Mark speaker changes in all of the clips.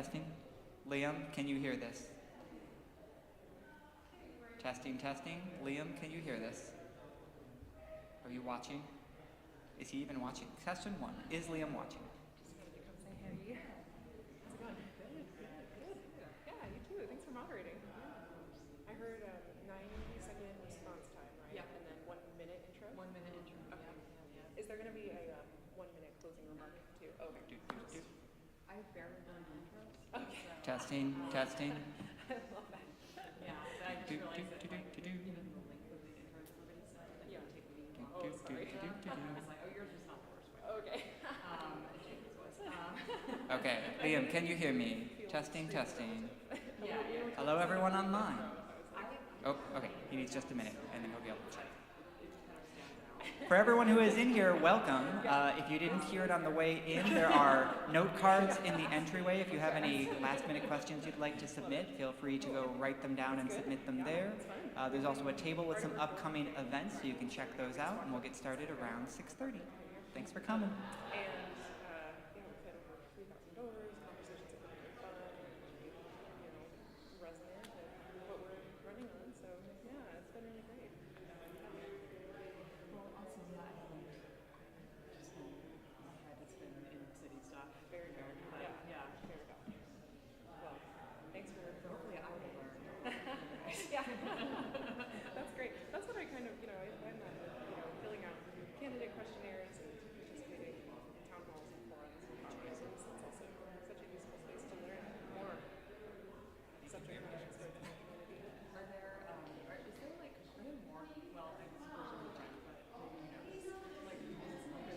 Speaker 1: testing. Liam, can you hear this? Testing, testing. Liam, can you hear this? Are you watching? Is he even watching? Question 1. Is Liam watching?
Speaker 2: Just wanted to come say hey. How's it going? Good. Yeah, you too. Thanks for moderating. I heard 90-second response time, right?
Speaker 3: Yeah.
Speaker 2: And then 1 minute intro?
Speaker 3: 1 minute intro.
Speaker 2: Okay.
Speaker 3: Yeah.
Speaker 2: Is there going to be a 1 minute closing remark too? Oh, okay.
Speaker 3: I barely done intros.
Speaker 2: Okay.
Speaker 3: So,
Speaker 1: Testing, testing.
Speaker 2: I love that.
Speaker 3: yeah, but I just realized that like, even the length of the intro is already set, that
Speaker 2: Yeah.
Speaker 3: would take me.
Speaker 2: Oh, sorry.
Speaker 3: I was like, oh, yours is not the worst way.
Speaker 2: Okay.
Speaker 3: Jamie's was.
Speaker 1: Okay, Liam, can you hear me? Testing, testing.
Speaker 3: Yeah.
Speaker 1: Hello, everyone online.
Speaker 3: I think
Speaker 1: Oh, okay. He needs just a minute, and then he'll be able to check. For everyone who is in here, welcome. If you didn't hear it on the way in, there are note cards in the entryway. If you have any last-minute questions you'd like to submit, feel free to go write them down and submit them there. There's also a table with some upcoming events, so you can check those out, and we'll get started around 6:30. Thanks for coming.
Speaker 2: And we've had over 3,000 doors, conversations have been really fun, resonant with what we're running on. So yeah, it's been really great.
Speaker 3: well, also, yeah, I haven't just been, my head has been in city stuff.
Speaker 2: Very good.
Speaker 3: But, yeah.
Speaker 2: Very good. Well, thanks for
Speaker 3: Hopefully I will learn.
Speaker 2: yeah. That's great. That's what I kind of, I'm filling out candidate questionnaires and participating in town halls and forums and changes. It's also such a useful space to learn more subject matter experts in the community.
Speaker 3: Are there, is there like, are there more, well, I suppose you're right, but maybe you know this, like, is like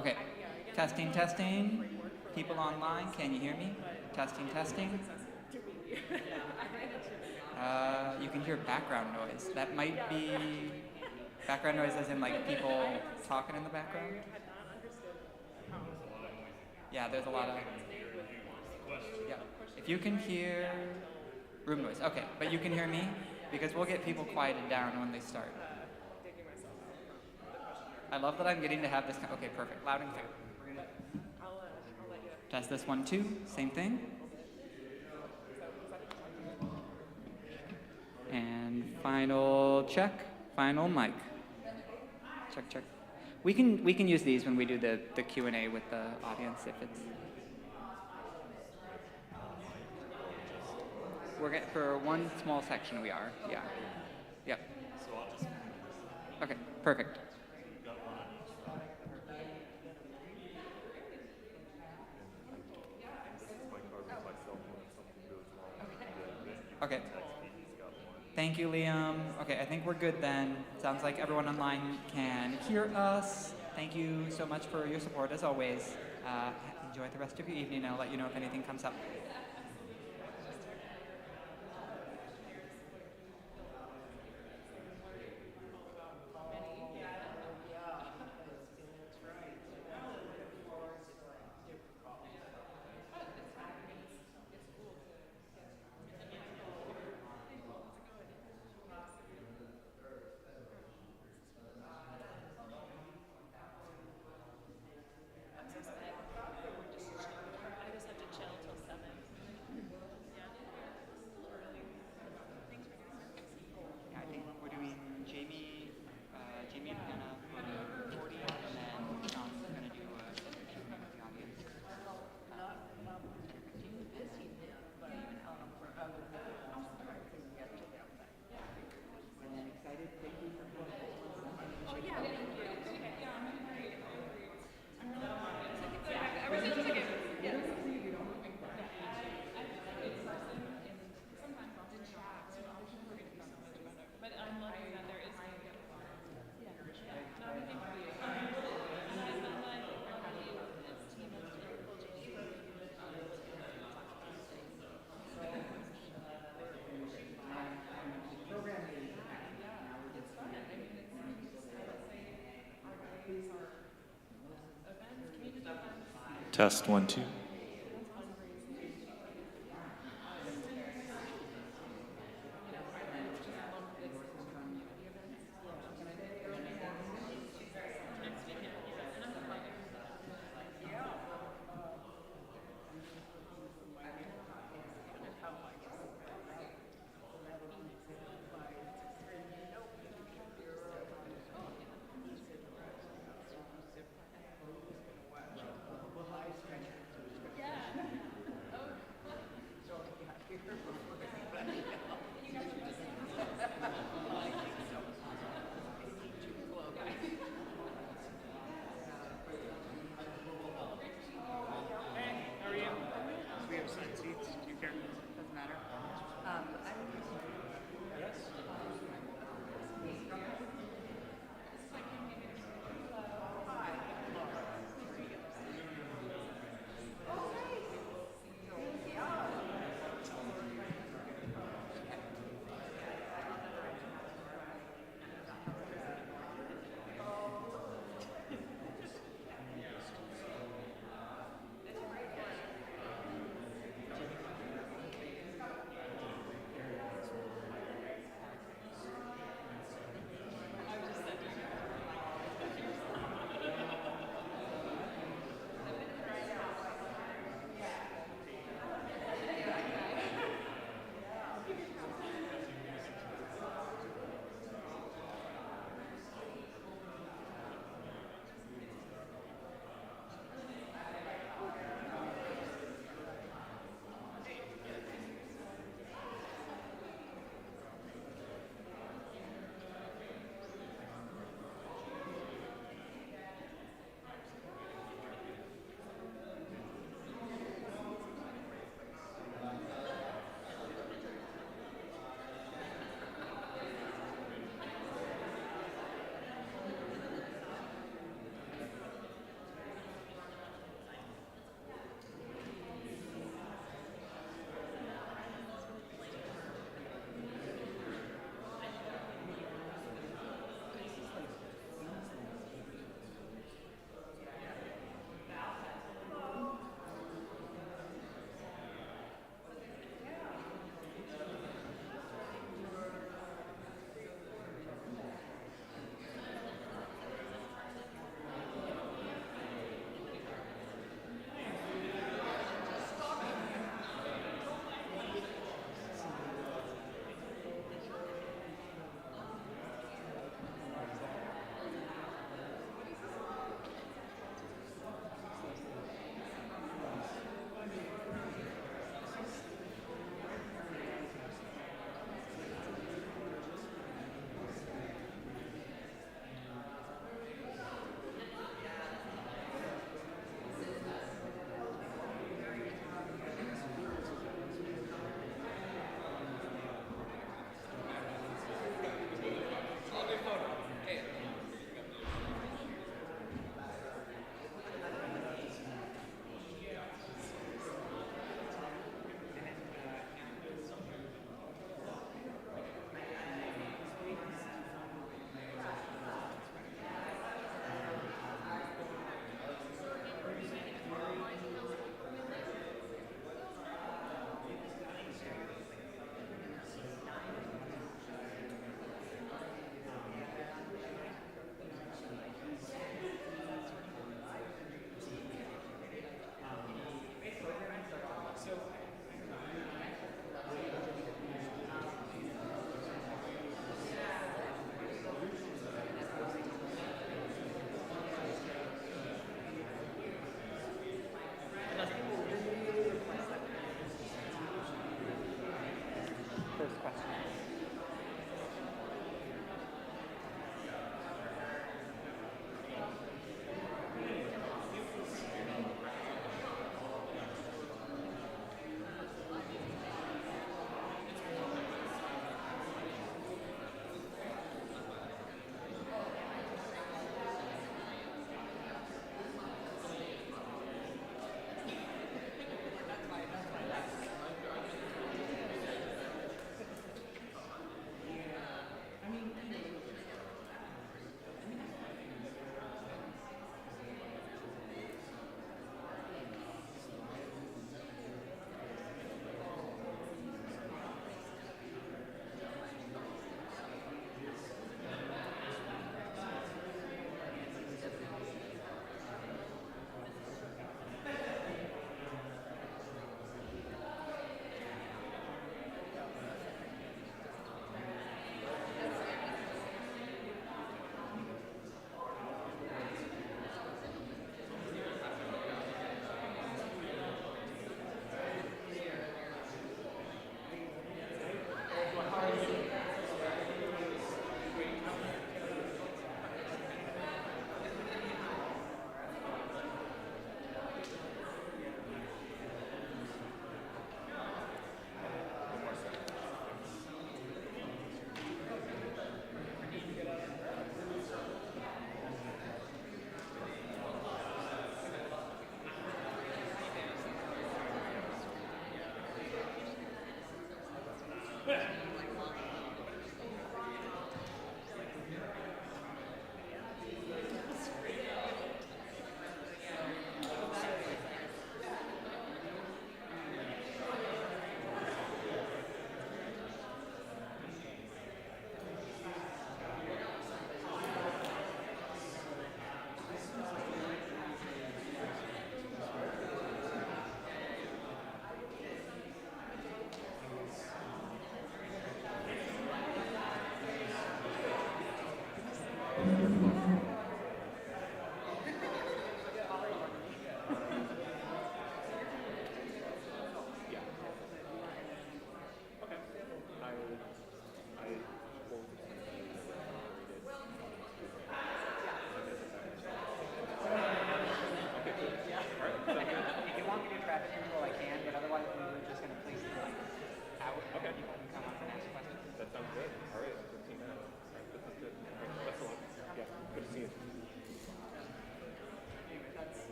Speaker 1: Okay.
Speaker 2: Again,
Speaker 1: Testing, testing. People online, can you hear me? Testing, testing.
Speaker 2: to me.
Speaker 1: You can hear background noise. That might be background noise as in like people talking in the background.
Speaker 2: I had not understood how
Speaker 1: Yeah, there's a lot of, yeah. If you can hear room noise, okay, but you can hear me? Because we'll get people quieted down when they start.
Speaker 2: digging myself out the questionnaire.
Speaker 1: I love that I'm getting to have this, okay, perfect, loud and clear.
Speaker 2: I'll let you.
Speaker 1: Test this one too, same thing. And final check, final mic. Check, check. We can use these when we do the Q&A with the audience if it's. We're getting for one small section we are, yeah. Yep. Okay, perfect. Okay. Thank you, Liam. Okay, I think we're good then. Sounds like everyone online can hear us. Thank you so much for your support as always. Enjoy the rest of your evening. I'll let you know if anything comes up.
Speaker 3: I just have to chill till 7.
Speaker 1: Yeah, I think we're doing Jamie and Hannah for 40, and then Sean's gonna do a Q&A with the audience. I'm excited. Thank you for coming.
Speaker 2: Oh yeah, thank you. Okay, yeah, I'm great. I'm really
Speaker 3: Yeah.
Speaker 2: everything's okay. Yes.
Speaker 3: Sometimes I'll just chat, so I'll just worry about so much better. But I'm loving that there is going to be yeah. No, I think we
Speaker 4: Test 1, 2.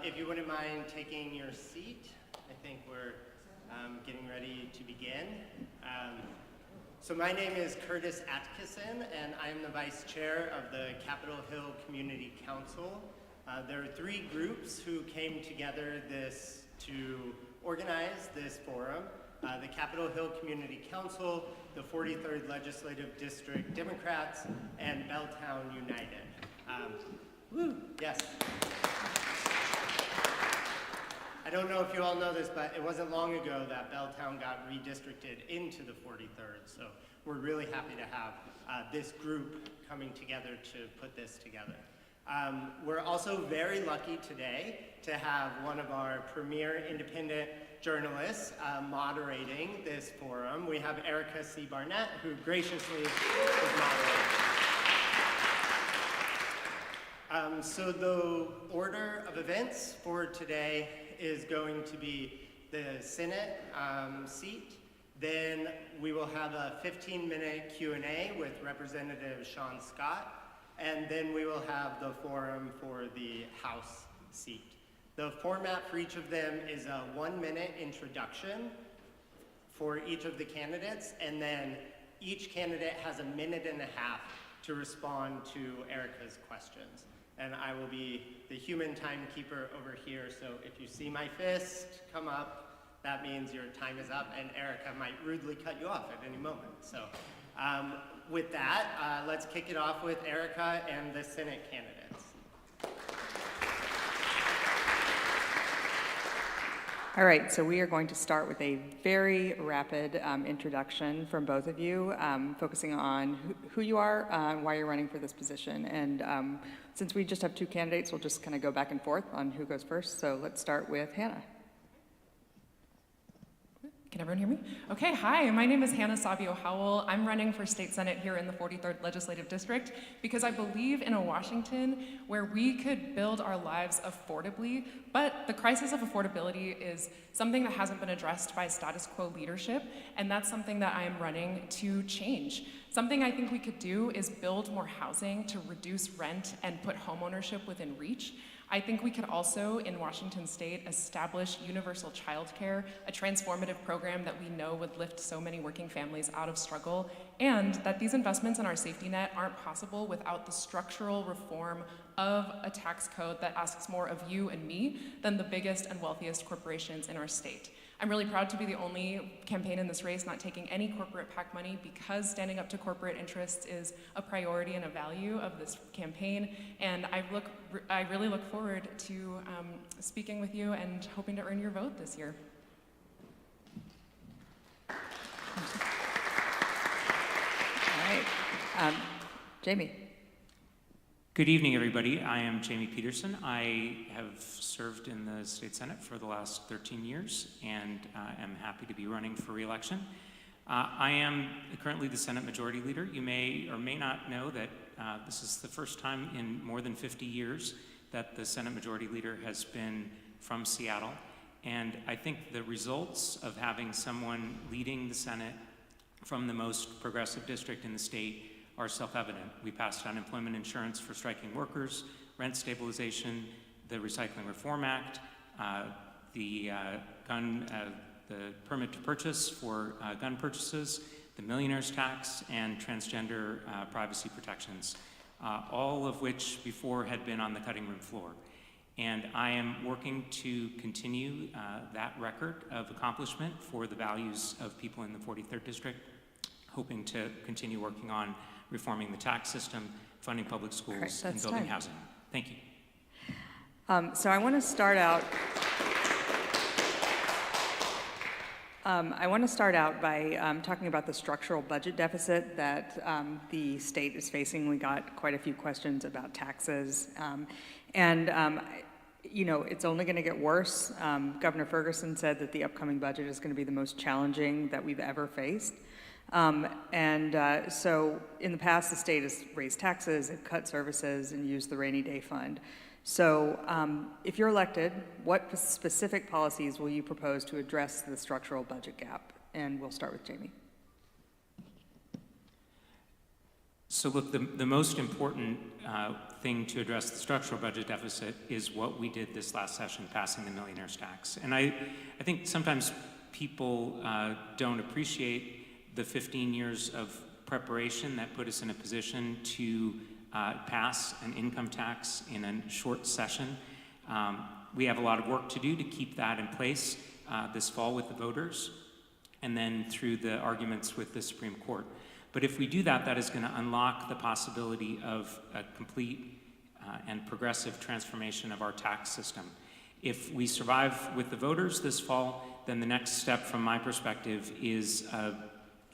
Speaker 4: If you wouldn't mind taking your seat, I think we're getting ready to begin. So my name is Curtis Atkinson, and I'm the Vice Chair of the Capitol Hill Community Council. There are three groups who came together to organize this forum. The Capitol Hill Community Council, the 43rd Legislative District Democrats, and Belltown United. Yes. I don't know if you all know this, but it wasn't long ago that Belltown got redistricted into the 43rd, so we're really happy to have this group coming together to put this together. We're also very lucky today to have one of our premier independent journalists moderating this forum. We have Erica Barnett, who graciously is moderating. So the order of events for today is going to be the Senate seat. Then we will have a 15-minute Q&A with Representative Sean Scott. And then we will have the forum for the House seat. The format for each of them is a 1-minute introduction for each of the candidates, and then each candidate has a minute and a half to respond to Erica's questions. And I will be the human timekeeper over here, so if you see my fist come up, that means your time is up, and Erica might rudely cut you off at any moment. So with that, let's kick it off with Erica and the Senate candidates.
Speaker 5: All right, so we are going to start with a very rapid introduction from both of you, focusing on who you are, why you're running for this position. And since we just have two candidates, we'll just kind of go back and forth on who goes first. So let's start with Hannah.
Speaker 3: Can everyone hear me? Okay, hi, my name is Hannah Savio Howell. I'm running for state senate here in the 43rd Legislative District because I believe in a Washington where we could build our lives affordably, but the crisis of affordability is something that hasn't been addressed by status quo leadership, and that's something that I am running to change. Something I think we could do is build more housing to reduce rent and put homeownership within reach. I think we could also, in Washington state, establish universal childcare, a transformative program that we know would lift so many working families out of struggle, and that these investments in our safety net aren't possible without the structural reform of a tax code that asks more of you and me than the biggest and wealthiest corporations in our state. I'm really proud to be the only campaign in this race not taking any corporate PAC money because standing up to corporate interests is a priority and a value of this campaign. And I really look forward to speaking with you and hoping to earn your vote this year.
Speaker 5: All right, Jamie.
Speaker 6: Good evening, everybody. I am Jamie Peterson. I have served in the state senate for the last 13 years and am happy to be running for re-election. I am currently the Senate Majority Leader. You may or may not know that this is the first time in more than 50 years that the Senate Majority Leader has been from Seattle. And I think the results of having someone leading the Senate from the most progressive district in the state are self-evident. We passed unemployment insurance for striking workers, rent stabilization, the Recycling Reform Act, the permit to purchase for gun purchases, the millionaire's tax, and transgender privacy protections, all of which before had been on the cutting room floor. And I am working to continue that record of accomplishment for the values of people in the 43rd District, hoping to continue working on reforming the tax system, funding public schools, and building housing. Thank you.
Speaker 5: So I want to start out. By talking about the structural budget deficit that the state is facing. We got quite a few questions about taxes, you know, it's only going to get worse. Governor Ferguson said that the upcoming budget is going to be the most challenging that we've ever faced. So in the past, the state has raised taxes and cut services and used the rainy day fund. So if you're elected, what specific policies will you propose to address the structural budget gap? And we'll start with Jamie.
Speaker 6: So look, the most important thing to address the structural budget deficit is what we did this last session, passing the millionaire's tax. And I think sometimes people don't appreciate the 15 years of preparation that put us in a position to pass an income tax in a short session. We have a lot of work to do to keep that in place this fall with the voters, and then through the arguments with the Supreme Court. But if we do that, that is going to unlock the possibility of a complete and progressive transformation of our tax system. If we survive with the voters this fall, then the next step from my perspective is a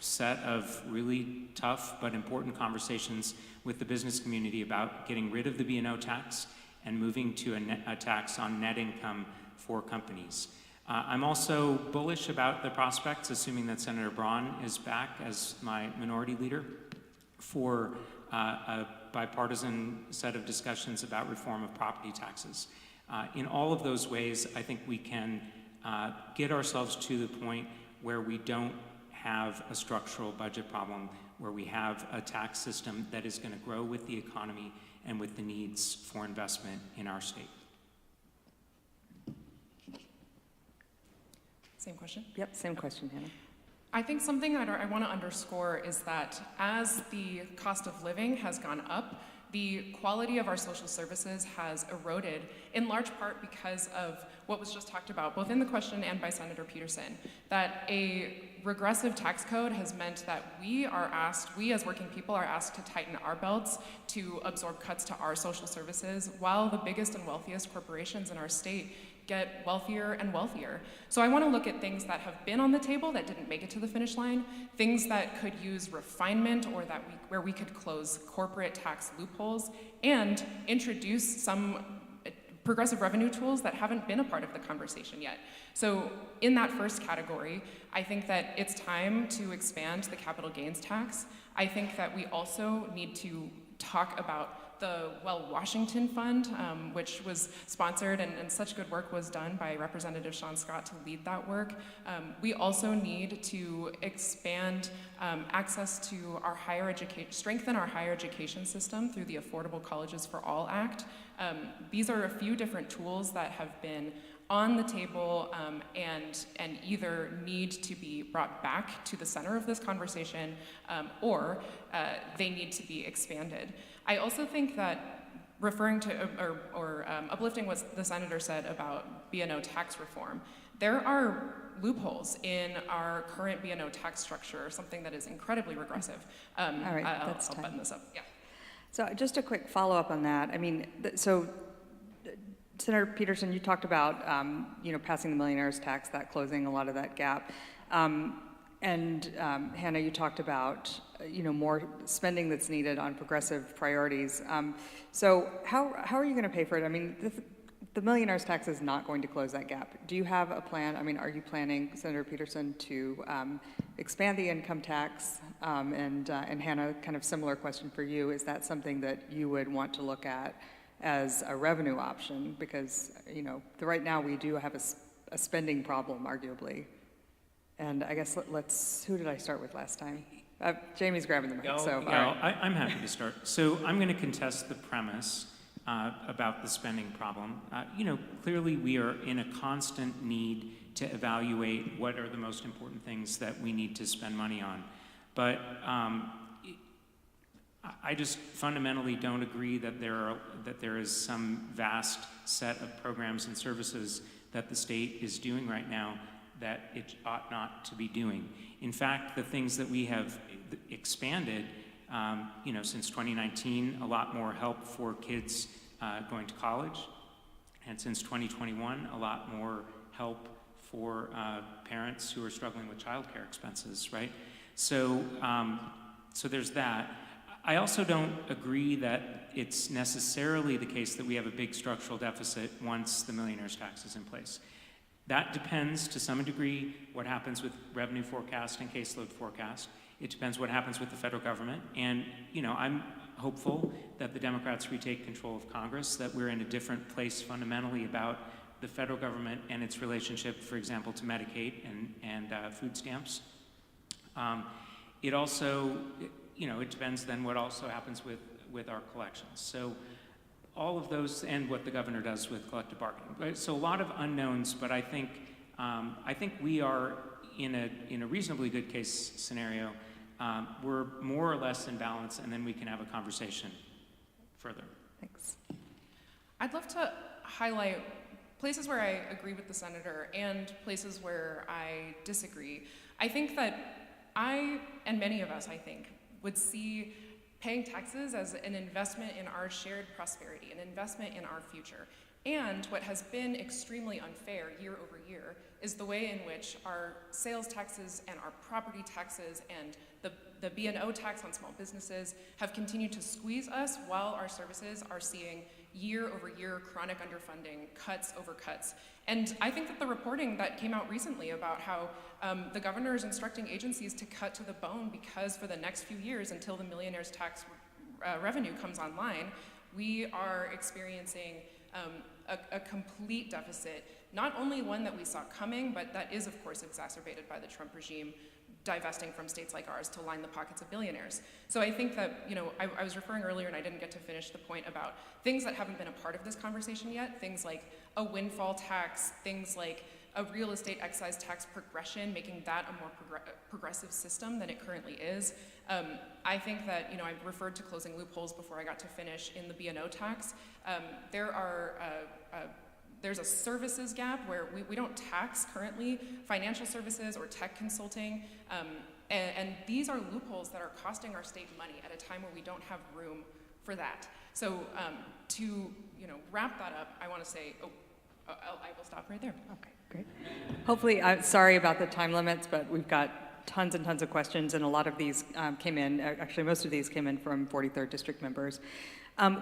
Speaker 6: set of really tough but important conversations with the business community about getting rid of the B&O tax and moving to a tax on net income for companies. I'm also bullish about the prospects, assuming that Senator Braun is back as my minority leader, for a bipartisan set of discussions about reform of property taxes. In all of those ways, I think we can get ourselves to the point where we don't have a structural budget problem, where we have a tax system that is going to grow with the economy and with the needs for investment in our state.
Speaker 3: Same question?
Speaker 5: Yep, same question, Hannah.
Speaker 3: I think something I want to underscore is that as the cost of living has gone up, the quality of our social services has eroded, in large part because of what was just talked about, both in the question and by Senator Peterson, that a regressive tax code has meant that we as working people are asked to tighten our belts to absorb cuts to our social services, while the biggest and wealthiest corporations in our state get wealthier and wealthier. So I want to look at things that have been on the table that didn't make it to the finish line, things that could use refinement or where we could close corporate tax loopholes and introduce some progressive revenue tools that haven't been a part of the conversation yet. So in that first category, I think that it's time to expand the capital gains tax. I think that we also need to talk about the Washington Fund, which was sponsored and such good work was done by Representative Sean Scott to lead that work. We also need to expand access to our higher education, strengthen our higher education system through the Affordable Colleges for All Act. These are a few different tools that have been on the table and either need to be brought back to the center of this conversation or they need to be expanded. I also think that referring to or uplifting what the senator said about B&O tax reform, there are loopholes in our current B&O tax structure, something that is incredibly regressive.
Speaker 5: All right,
Speaker 3: I'll
Speaker 5: time.
Speaker 3: button this up. Yeah.
Speaker 5: So just a quick follow-up on that. I mean, so Senator Peterson, you talked about, passing the millionaire's tax, that closing a lot of that gap. And Hannah, you talked about, more spending that's needed on progressive priorities. So how are you going to pay for it? I mean, the millionaire's tax is not going to close that gap. Do you have a plan? I mean, are you planning, Senator Peterson, to expand the income tax? And Hannah, kind of similar question for you. Is that something that you would want to look at as a revenue option? Because, right now we do have a spending problem, arguably. And I guess who did I start with last time? Jamie's grabbing the mic, so. All right.
Speaker 6: I'm happy to start. So I'm going to contest the premise about the spending problem. Clearly we are in a constant need to evaluate what are the most important things that we need to spend money on. But I just fundamentally don't agree that there is some vast set of programs and services that the state is doing right now that it ought not to be doing. In fact, the things that we have expanded, since 2019, a lot more help for kids going to college, and since 2021, a lot more help for parents who are struggling with childcare expenses, right? So there's that. I also don't agree that it's necessarily the case that we have a big structural deficit once the millionaire's tax is in place. That depends to some degree what happens with revenue forecast and caseload forecast. It depends what happens with the federal government. And, I'm hopeful that the Democrats retake control of Congress, that we're in a different place fundamentally about the federal government and its relationship, for example, to Medicaid and food stamps. It also, it depends then what also happens with our collections. So all of those, and what the governor does with collective bargaining. Right? So a lot of unknowns, but I think we are in a reasonably good case scenario. We're more or less in balance, and then we can have a conversation further.
Speaker 5: Thanks.
Speaker 3: I'd love to highlight places where I agree with the senator and places where I disagree. I think that I, and many of us, I think, would see paying taxes as an investment in our shared prosperity, an investment in our future. And what has been extremely unfair year over year is the way in which our sales taxes and our property taxes and the B&O tax on small businesses have continued to squeeze us while our services are seeing year over year chronic underfunding, cuts over cuts. And I think that the reporting that came out recently about how the governor is instructing agencies to cut to the bone because for the next few years until the millionaire's tax revenue comes online, we are experiencing a complete deficit, not only one that we saw coming, but that is of course exacerbated by the Trump regime divesting from states like ours to line the pockets of billionaires. So I think that, I was referring earlier and I didn't get to finish the point about things that haven't been a part of this conversation yet, things like a windfall tax, things like a real estate excise tax progression, making that a more progressive system than it currently is. I think that, I referred to closing loopholes before I got to finish in the B&O tax. There's a services gap where we don't tax currently financial services or tech consulting, and these are loopholes that are costing our state money at a time where we don't have room for that. So to wrap that up, I want to say, I will stop right there.
Speaker 5: Okay, great. Hopefully, sorry about the time limits, but we've got tons and tons of questions, and a lot of these came in, actually most of these came in from 43rd District members.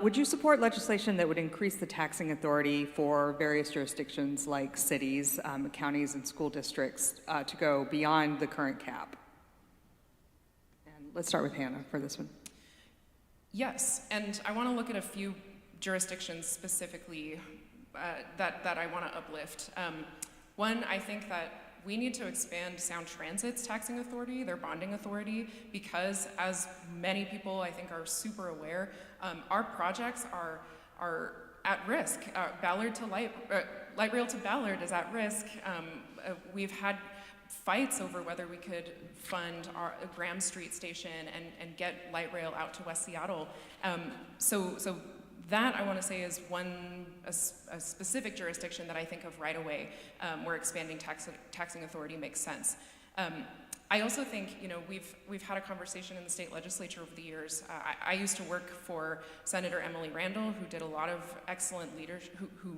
Speaker 5: Would you support legislation that would increase the taxing authority for various jurisdictions like cities, counties, and school districts to go beyond the current cap? And let's start with Hannah for this one.
Speaker 3: Yes, and I want to look at a few jurisdictions specifically that I want to uplift. One, I think that we need to expand Sound Transit's taxing authority, their bonding authority, because as many people I think are super aware, our projects are at risk. Ballard to light rail to Ballard is at risk. We've had fights over whether we could fund our Graham Street station and get light rail out to West Seattle. So that, I want to say, is a specific jurisdiction that I think of right away where expanding taxing authority makes sense. I also think, we've had a conversation in the state legislature over the years. I used to work for Senator Emily Randall, who did a lot of excellent leadership, who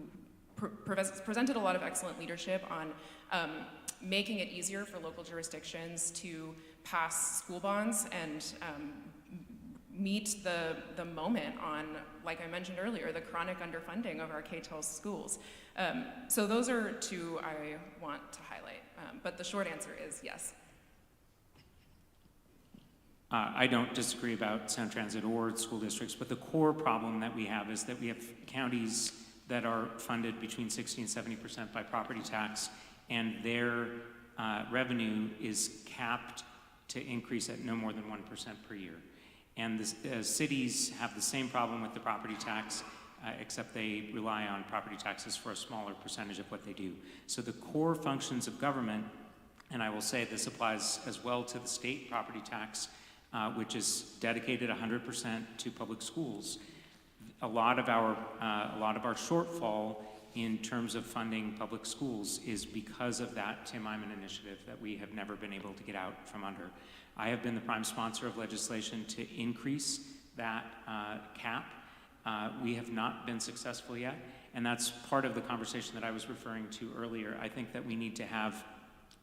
Speaker 3: presented a lot of excellent leadership on making it easier for local jurisdictions to pass school bonds and meet the moment on, like I mentioned earlier, the chronic underfunding of our K-12 schools. So those are two I want to highlight, but the short answer is yes.
Speaker 6: I don't disagree about Sound Transit or school districts, but the core problem that we have is that we have counties that are funded between 60 and 70% by property tax, and their revenue is capped to increase at no more than 1% per year. And the cities have the same problem with the property tax, except they rely on property taxes for a smaller percentage of what they do. So the core functions of government, and I will say this applies as well to the state property tax, which is dedicated 100% to public schools. A lot of our shortfall in terms of funding public schools is because of that Tim Eyman initiative that we have never been able to get out from under. I have been the prime sponsor of legislation to increase that cap. We have not been successful yet, and that's part of the conversation that I was referring to earlier. I think that we need to have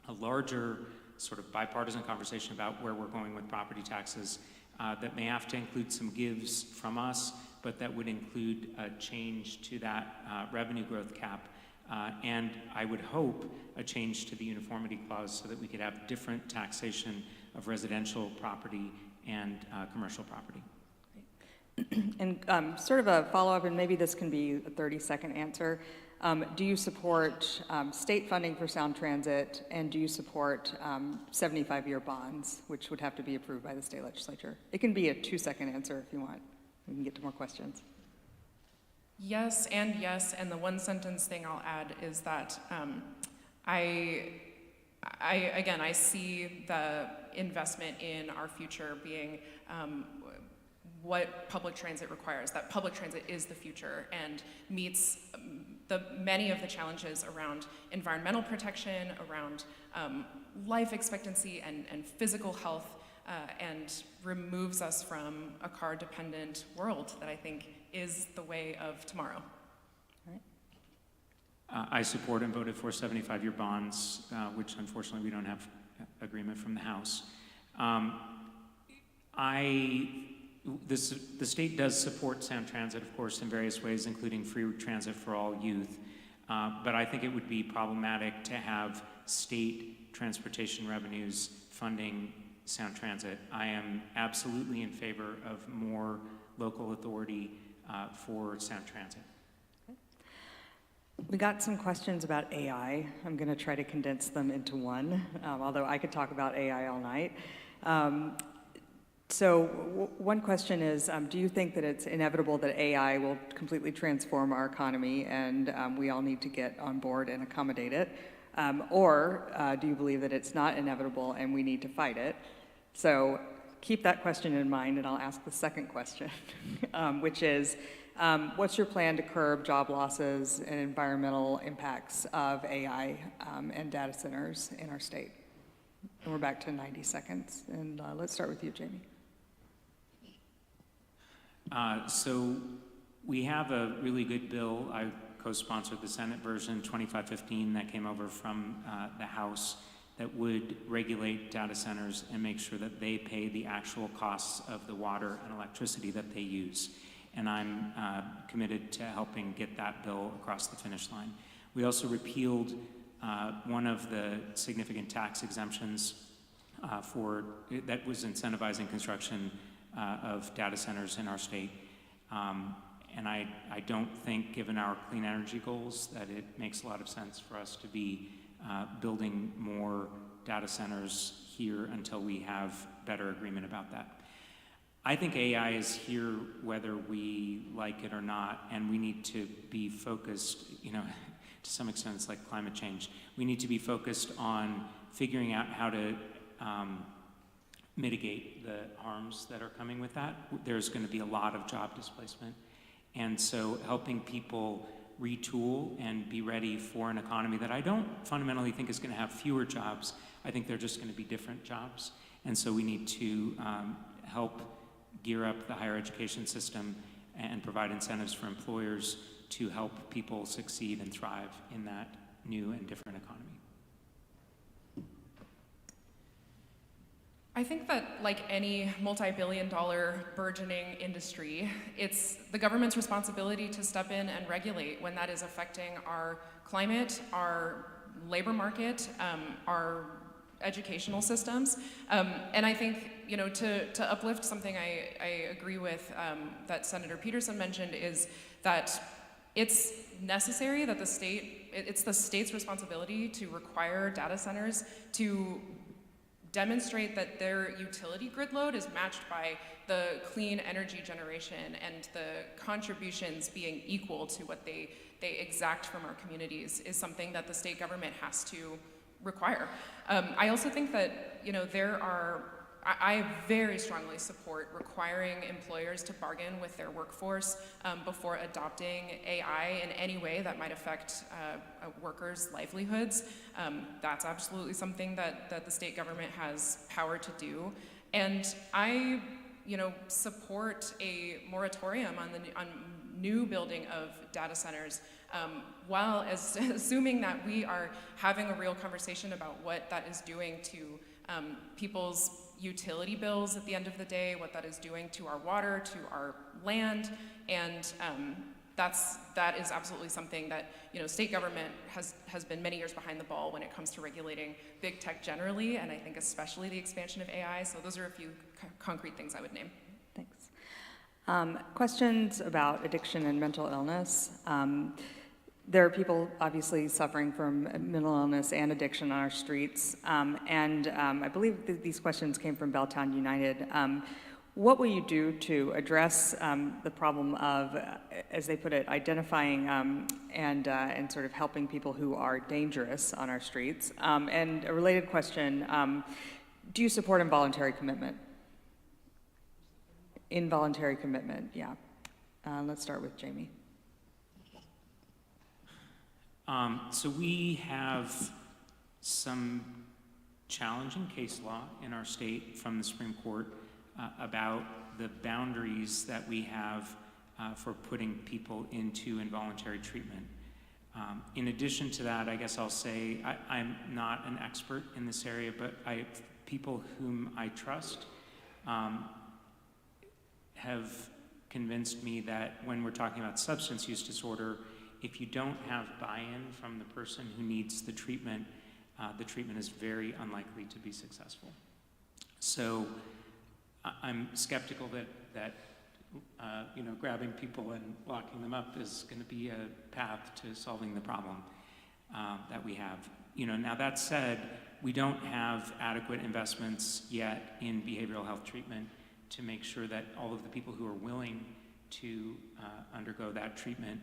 Speaker 6: a larger sort of bipartisan conversation about where we're going with property taxes that may have to include some gives from us, but that would include a change to that revenue growth cap. And I would hope a change to the uniformity clause so that we could have different taxation of residential property and commercial property.
Speaker 5: And sort of a follow-up, and maybe this can be a 30-second answer. Do you support state funding for sound transit, and do you support 75-year bonds, which would have to be approved by the state legislature? It can be a 2-second answer if you want. We can get to more questions.
Speaker 3: Yes, and the one sentence thing I'll add is that I see the investment in our future being what public transit requires, that public transit is the future and meets many of the challenges around environmental protection, around life expectancy and physical health, and removes us from a car-dependent world that I think is the way of tomorrow.
Speaker 6: I support and voted for 75-year bonds, which unfortunately we don't have agreement from the House. The state does support sound transit, of course, in various ways, including free transit for all youth. But I think it would be problematic to have state transportation revenues funding sound transit. I am absolutely in favor of more local authority for sound transit.
Speaker 5: We got some questions about AI. I'm going to try to condense them into one, although I could talk about AI all night. One question is, do you think that it's inevitable that AI will completely transform our economy and we all need to get on board and accommodate it? Or do you believe that it's not inevitable and we need to fight it? So keep that question in mind, and I'll ask the second question, which is, what's your plan to curb job losses and environmental impacts of AI and data centers in our state? And we're back to 90 seconds, and let's start with you, Jamie.
Speaker 6: So we have a really good bill. I co-sponsored the Senate version, 2515, that came over from the House, that would regulate data centers and make sure that they pay the actual costs of the water and electricity that they use. And I'm committed to helping get that bill across the finish line. We also repealed one of the significant tax exemptions that was incentivizing construction of data centers in our state. And I don't think, given our clean energy goals, that it makes a lot of sense for us to be building more data centers here until we have better agreement about that. I think AI is here whether we like it or not, and we need to be focused, to some extent it's like climate change. We need to be focused on figuring out how to mitigate the harms that are coming with that. There's going to be a lot of job displacement, and so helping people retool and be ready for an economy that I don't fundamentally think is going to have fewer jobs. I think they're just going to be different jobs, and so we need to help gear up the higher education system and provide incentives for employers to help people succeed and thrive in that new and different economy.
Speaker 3: I think that, like any multi-billion-dollar burgeoning industry, it's the government's responsibility to step in and regulate when that is affecting our climate, our labor market, our educational systems. And I think, to uplift something I agree with that Senator Peterson mentioned is that it's necessary that it's the state's responsibility to require data centers to demonstrate that their utility grid load is matched by the clean energy generation and the contributions being equal to what they exact from our communities is something that the state government has to require. I also think that, I very strongly support requiring employers to bargain with their workforce before adopting AI in any way that might affect workers' livelihoods. That's absolutely something that the state government has power to do. And I, support a moratorium on new building of data centers, while assuming that we are having a real conversation about what that is doing to people's utility bills at the end of the day, what that is doing to our water, to our land, and that is absolutely something that state government has been many years behind the ball when it comes to regulating big tech generally, and I think especially the expansion of AI. So those are a few concrete things I would name.
Speaker 5: Thanks. Questions about addiction and mental illness. There are people obviously suffering from mental illness and addiction on our streets, I believe these questions came from Belltown United. What will you do to address the problem of, as they put it, identifying and sort of helping people who are dangerous on our streets? And a related question, do you support involuntary commitment? Involuntary commitment, yeah. Let's start with Jamie.
Speaker 6: So we have some challenging case law in our state from the Supreme Court about the boundaries that we have for putting people into involuntary treatment. In addition to that, I guess I'll say I'm not an expert in this area, but people whom I trust have convinced me that when we're talking about substance use disorder, if you don't have buy-in from the person who needs the treatment is very unlikely to be successful. So I'm skeptical that grabbing people and locking them up is going to be a path to solving the problem that we have. Now that said, we don't have adequate investments yet in behavioral health treatment to make sure that all of the people who are willing to undergo that treatment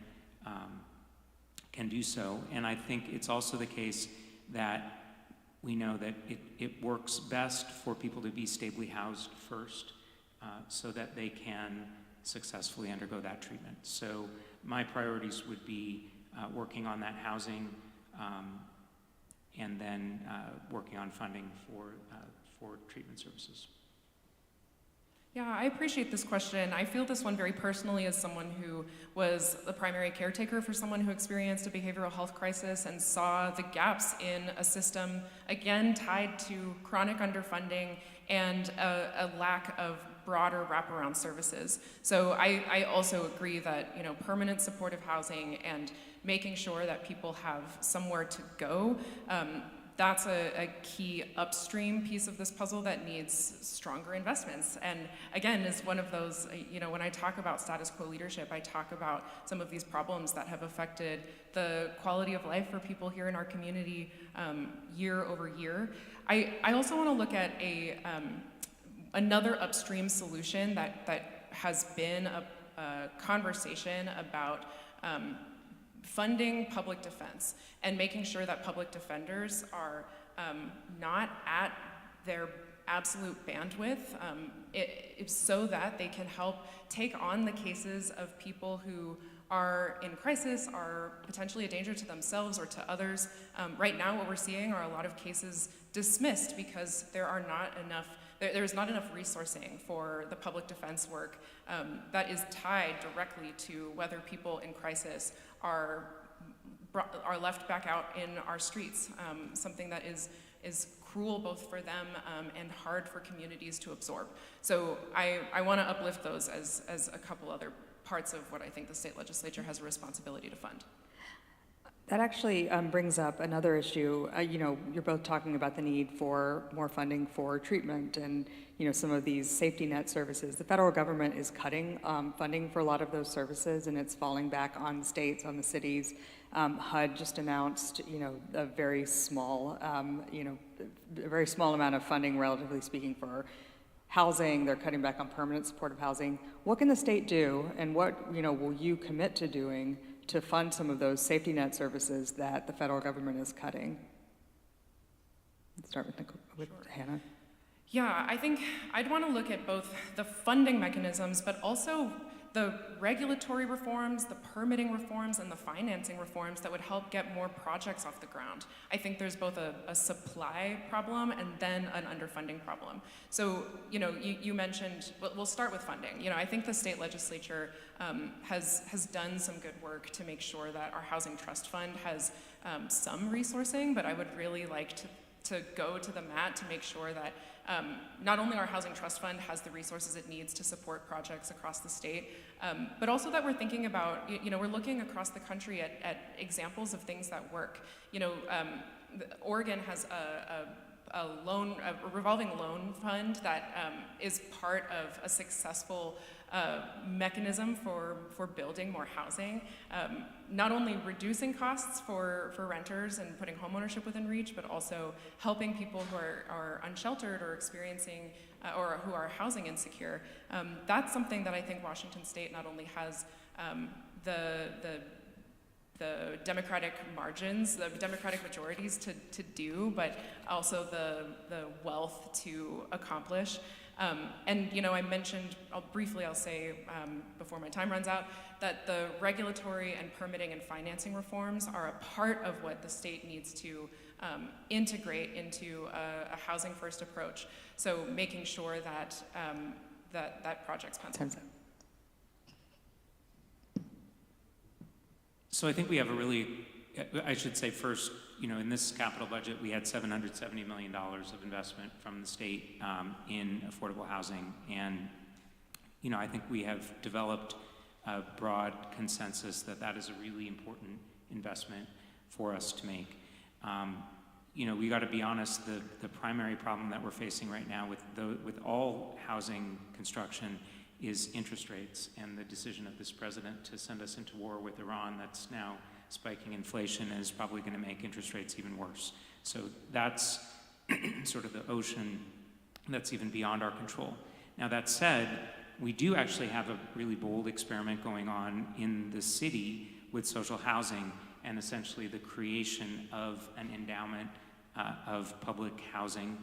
Speaker 6: can do so. And I think it's also the case that we know that it works best for people to be stably housed first so that they can successfully undergo that treatment. So my priorities would be working on that housing and then working on funding for treatment services.
Speaker 3: Yeah, I appreciate this question. I feel this one very personally as someone who was the primary caretaker for someone who experienced a behavioral health crisis and saw the gaps in a system, again, tied to chronic underfunding and a lack of broader wraparound services. So I also agree that permanent supportive housing and making sure that people have somewhere to go, that's a key upstream piece of this puzzle that needs stronger investments. And again, is one of those, when I talk about status quo leadership, I talk about some of these problems that have affected the quality of life for people here in our community year over year. I also want to look at another upstream solution that has been a conversation about funding public defense and making sure that public defenders are not at their absolute bandwidth so that they can help take on the cases of people who are in crisis, are potentially a danger to themselves or to others. Right now what we're seeing are a lot of cases dismissed because there's not enough resourcing for the public defense work that is tied directly to whether people in crisis are left back out in our streets, something that is cruel both for them and hard for communities to absorb. So I want to uplift those as a couple other parts of what I think the state legislature has a responsibility to fund.
Speaker 5: That actually brings up another issue. You're both talking about the need for more funding for treatment and some of these safety net services. The federal government is cutting funding for a lot of those services, and it's falling back on states, on the cities. HUD just announced, a very small amount of funding, relatively speaking, for housing. They're cutting back on permanent supportive housing. What can the state do, and what will you commit to doing to fund some of those safety net services that the federal government is cutting? Let's start with Hannah.
Speaker 3: Yeah, I think I'd want to look at both the funding mechanisms, but also the regulatory reforms, the permitting reforms, and the financing reforms that would help get more projects off the ground. I think there's both a supply problem and then an underfunding problem. So, you mentioned, we'll start with funding. I think the state legislature has done some good work to make sure that our Housing Trust Fund has some resourcing, but I would really like to go to the mat to make sure that not only our Housing Trust Fund has the resources it needs to support projects across the state, but also that we're thinking about, we're looking across the country at examples of things that work. Oregon has a a revolving loan fund that is part of a successful mechanism for building more housing, not only reducing costs for renters and putting homeownership within reach, but also helping people who are unsheltered or experiencing or who are housing insecure. That's something that I think Washington State not only has the democratic margins, the democratic majorities to do, but also the wealth to accomplish. And I mentioned, I'll say before my time runs out, that the regulatory and permitting and financing reforms are a part of what the state needs to integrate into a housing first approach. So making sure that that project's penciled in.
Speaker 6: So I think we have I should say first, in this capital budget, we had $770 million of investment from the state in affordable housing. And, I think we have developed a broad consensus that is a really important investment for us to make. We got to be honest, the primary problem that we're facing right now with all housing construction is interest rates, and the decision of this president to send us into war with Iran that's now spiking inflation is probably going to make interest rates even worse. So that's sort of the ocean that's even beyond our control. Now that said, we do actually have a really bold experiment going on in the city with social housing and essentially the creation of an endowment of public housing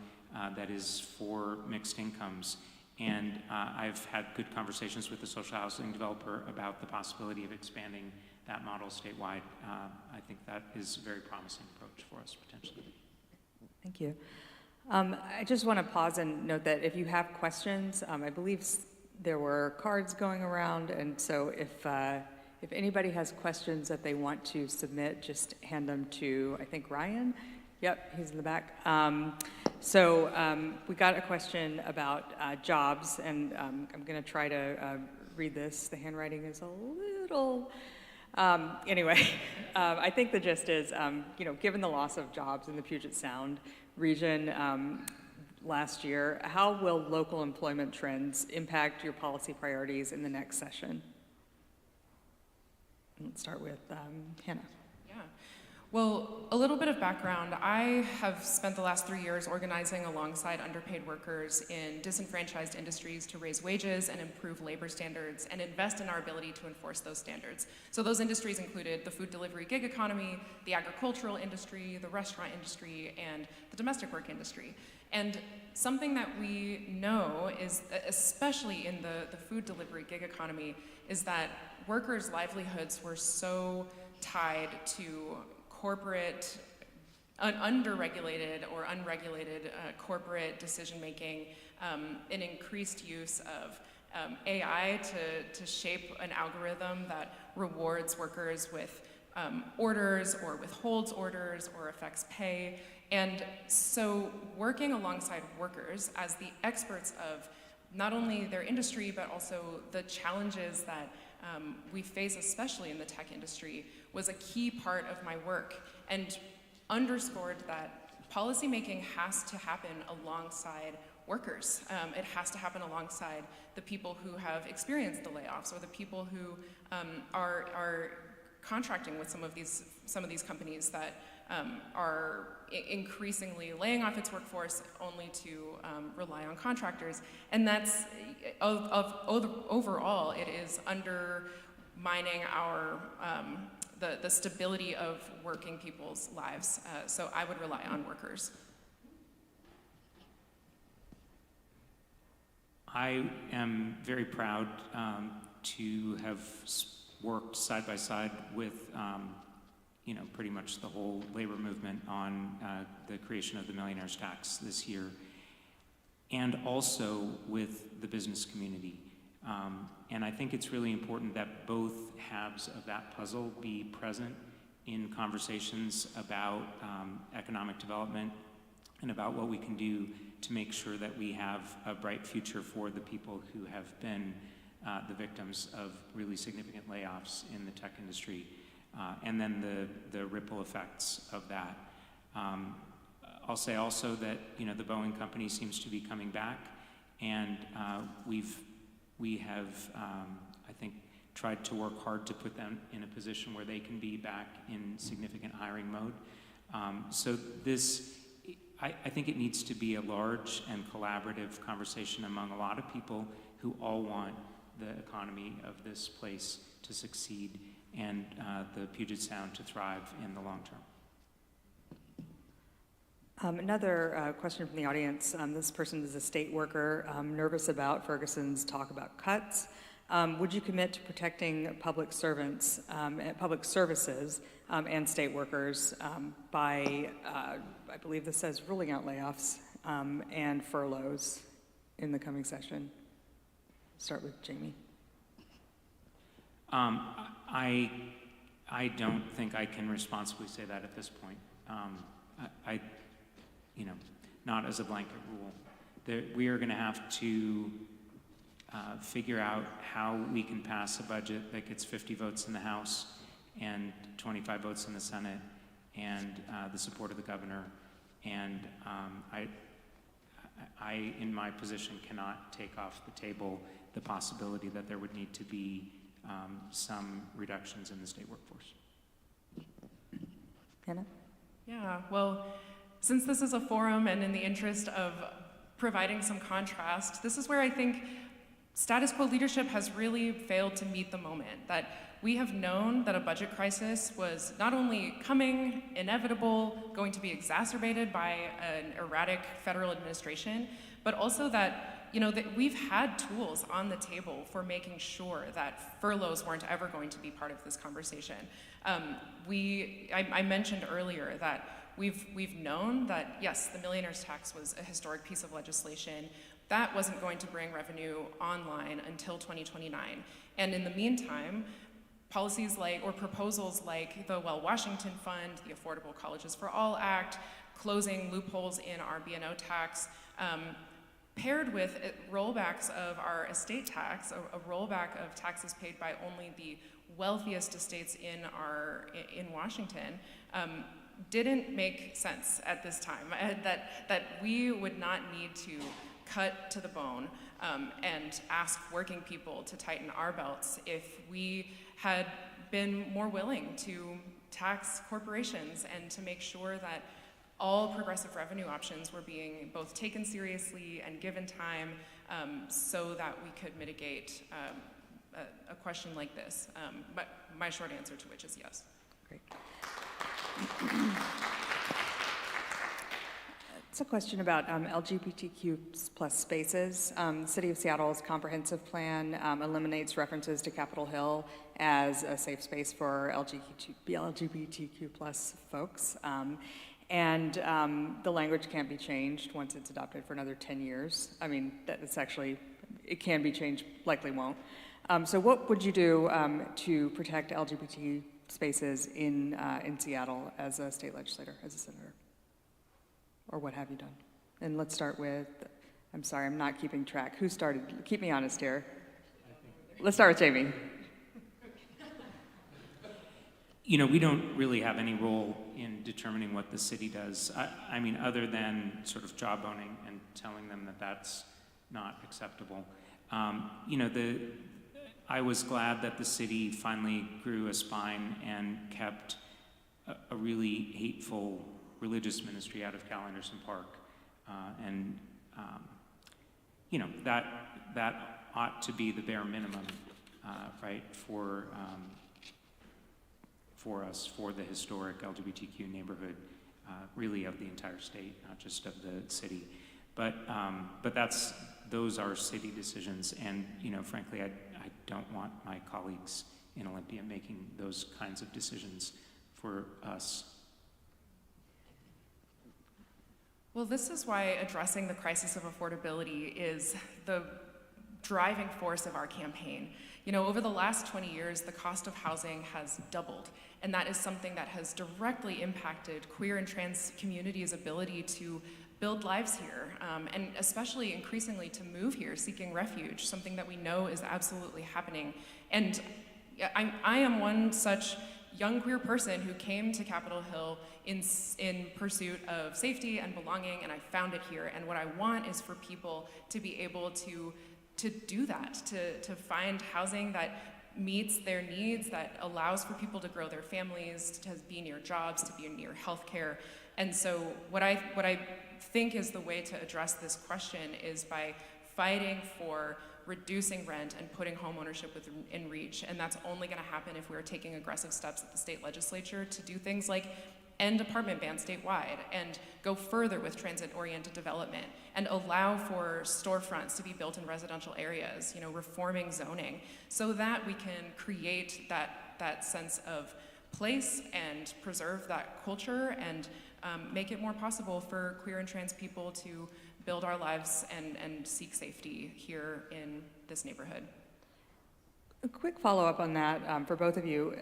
Speaker 6: that is for mixed incomes. And I've had good conversations with the social housing developer about the possibility of expanding that model statewide. I think that is a very promising approach for us potentially.
Speaker 5: Thank you. I just want to pause and note that if you have questions, I believe there were cards going around, and so if anybody has questions that they want to submit, just hand them to, I think, Ryan. Yep, he's in the back. We got a question about jobs, and I'm going to try to read this. The handwriting is a little... Anyway, I think the gist is, given the loss of jobs in the Puget Sound region last year, how will local employment trends impact your policy priorities in the next session? Let's start with Hannah.
Speaker 3: Yeah. Well, a little bit of background. I have spent the last 3 years organizing alongside underpaid workers in disenfranchised industries to raise wages and improve labor standards and invest in our ability to enforce those standards. So those industries included the food delivery gig economy, the agricultural industry, the restaurant industry, and the domestic work industry. And something that we know is, especially in the food delivery gig economy, is that workers' livelihoods were so tied to corporate, underregulated or unregulated corporate decision-making, an increased use of AI to shape an algorithm that rewards workers with orders or withholds orders or affects pay. And so working alongside workers as the experts of not only their industry, but also the challenges that we face, especially in the tech industry, was a key part of my work and underscored that policymaking has to happen alongside workers. It has to happen alongside the people who have experienced the layoffs or the people who are contracting with some of these companies that are increasingning laying off its workforce only to rely on contractors. And that's, overall, it is undermining our, the stability of working people's lives. So I would rely on workers.
Speaker 6: I am very proud to have worked side by side with pretty much the whole labor movement on the creation of the millionaire's tax this year, and also with the business community. And I think it's really important that both halves of that puzzle be present in conversations about economic development and about what we can do to make sure that we have a bright future for the people who have been the victims of really significant layoffs in the tech industry. And then the ripple effects of that. I'll say also that the Boeing company seems to be coming back, and we have I think tried to work hard to put them in a position where they can be back in significant hiring mode. So this, I think it needs to be a large and collaborative conversation among a lot of people who all want the economy of this place to succeed and the Puget Sound to thrive in the long term.
Speaker 5: Another question from the audience. This person is a state worker, nervous about Ferguson's talk about cuts. Would you commit to protecting public servants, public services, and state workers by, I believe this says, ruling out layoffs and furloughs in the coming session? Start with Jamie.
Speaker 6: I don't think I can responsibly say that at this point. Not as a blanket rule. We are going to have to figure out how we can pass a budget that gets 50 votes in the House and 25 votes in the Senate and the support of the governor. And I, in my position, cannot take off the table the possibility that there would need to be some reductions in the state workforce.
Speaker 5: Hannah?
Speaker 3: Yeah, well, since this is a forum and in the interest of providing some contrast, this is where I think status quo leadership has really failed to meet the moment. That we have known that a budget crisis was not only coming, inevitable, going to be exacerbated by an erratic federal administration, but also that that we've had tools on the table for making sure that furloughs weren't ever going to be part of this conversation. I mentioned earlier that we've known that, yes, the millionaire's tax was a historic piece of legislation. That wasn't going to bring revenue online until 2029. And in the meantime, policies or proposals like the Washington Fund, the Affordable Colleges for All Act, closing loopholes in our B&O tax, paired with rollbacks of our estate tax, a rollback of taxes paid by only the wealthiest estates in Washington, didn't make sense at this time. That we would not need to cut to the bone and ask working people to tighten our belts if we had been more willing to tax corporations and to make sure that all progressive revenue options were being both taken seriously and given time so that we could mitigate a question like this. But my short answer to which is yes.
Speaker 5: Great. It's a question about LGBTQ plus spaces. The City of Seattle's comprehensive plan eliminates references to Capitol Hill as a safe space for LGBTQ plus folks. And the language can't be changed once it's adopted for another 10 years. I mean, it can be changed, likely won't. So what would you do to protect LGBT spaces in Seattle as a state legislator, as a senator? Or what have you done? And let's start with, I'm sorry, I'm not keeping track. Who started? Keep me honest here. Let's start with Jamie.
Speaker 6: We don't really have any role in determining what the city does. I mean, other than sort of jawboning and telling them that that's not acceptable. I was glad that the city finally grew a spine and kept a really hateful religious ministry out of Cal Anderson Park. That ought to be the bare minimum, right, for us, for the historic LGBTQ neighborhood, really of the entire state, not just of the city. But those are city decisions, and frankly, I don't want my colleagues in Olympia making those kinds of decisions for us.
Speaker 3: Well, this is why addressing the crisis of affordability is the driving force of our campaign. Over the last 20 years, the cost of housing has doubled, and that is something that has directly impacted queer and trans communities' ability to build lives here, and especially increasingly to move here seeking refuge, something that we know is absolutely happening. And I am one such young queer person who came to Capitol Hill in pursuit of safety and belonging, and I found it here. And what I want is for people to be able to do that, to find housing that meets their needs, that allows for people to grow their families, to be near jobs, to be near healthcare. And so what I think is the way to address this question is by fighting for reducing rent and putting homeownership within reach. And that's only going to happen if we're taking aggressive steps at the state legislature to do things like end apartment bans statewide and go further with transit-oriented development and allow for storefronts to be built in residential areas, reforming zoning, so that we can create that sense of place and preserve that culture and make it more possible for queer and trans people to build our lives and seek safety here in this neighborhood.
Speaker 5: A quick follow-up on that for both of you.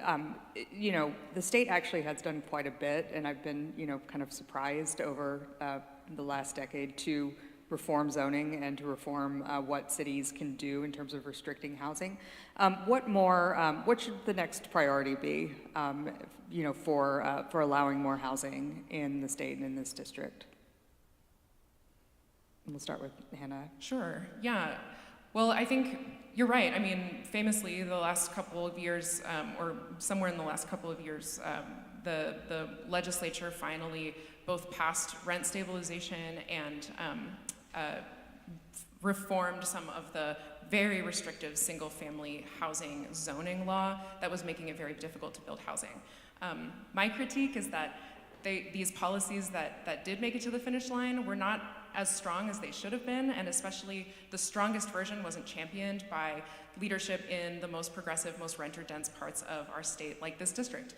Speaker 5: The state actually has done quite a bit, and I've been, kind of surprised over the last decade to reform zoning and to reform what cities can do in terms of restricting housing. What should the next priority be, for allowing more housing in the state and in this district? And we'll start with Hannah.
Speaker 3: Sure, yeah. Well, I think you're right. I mean, famously, the last couple of years, or somewhere in the last couple of years, the legislature finally both passed rent stabilization and reformed some of the very restrictive single-family housing zoning law that was making it very difficult to build housing. My critique is that these policies that did make it to the finish line were not as strong as they should have been, and especially the strongest version wasn't championed by leadership in the most progressive, most renter-dense parts of our state, like this district.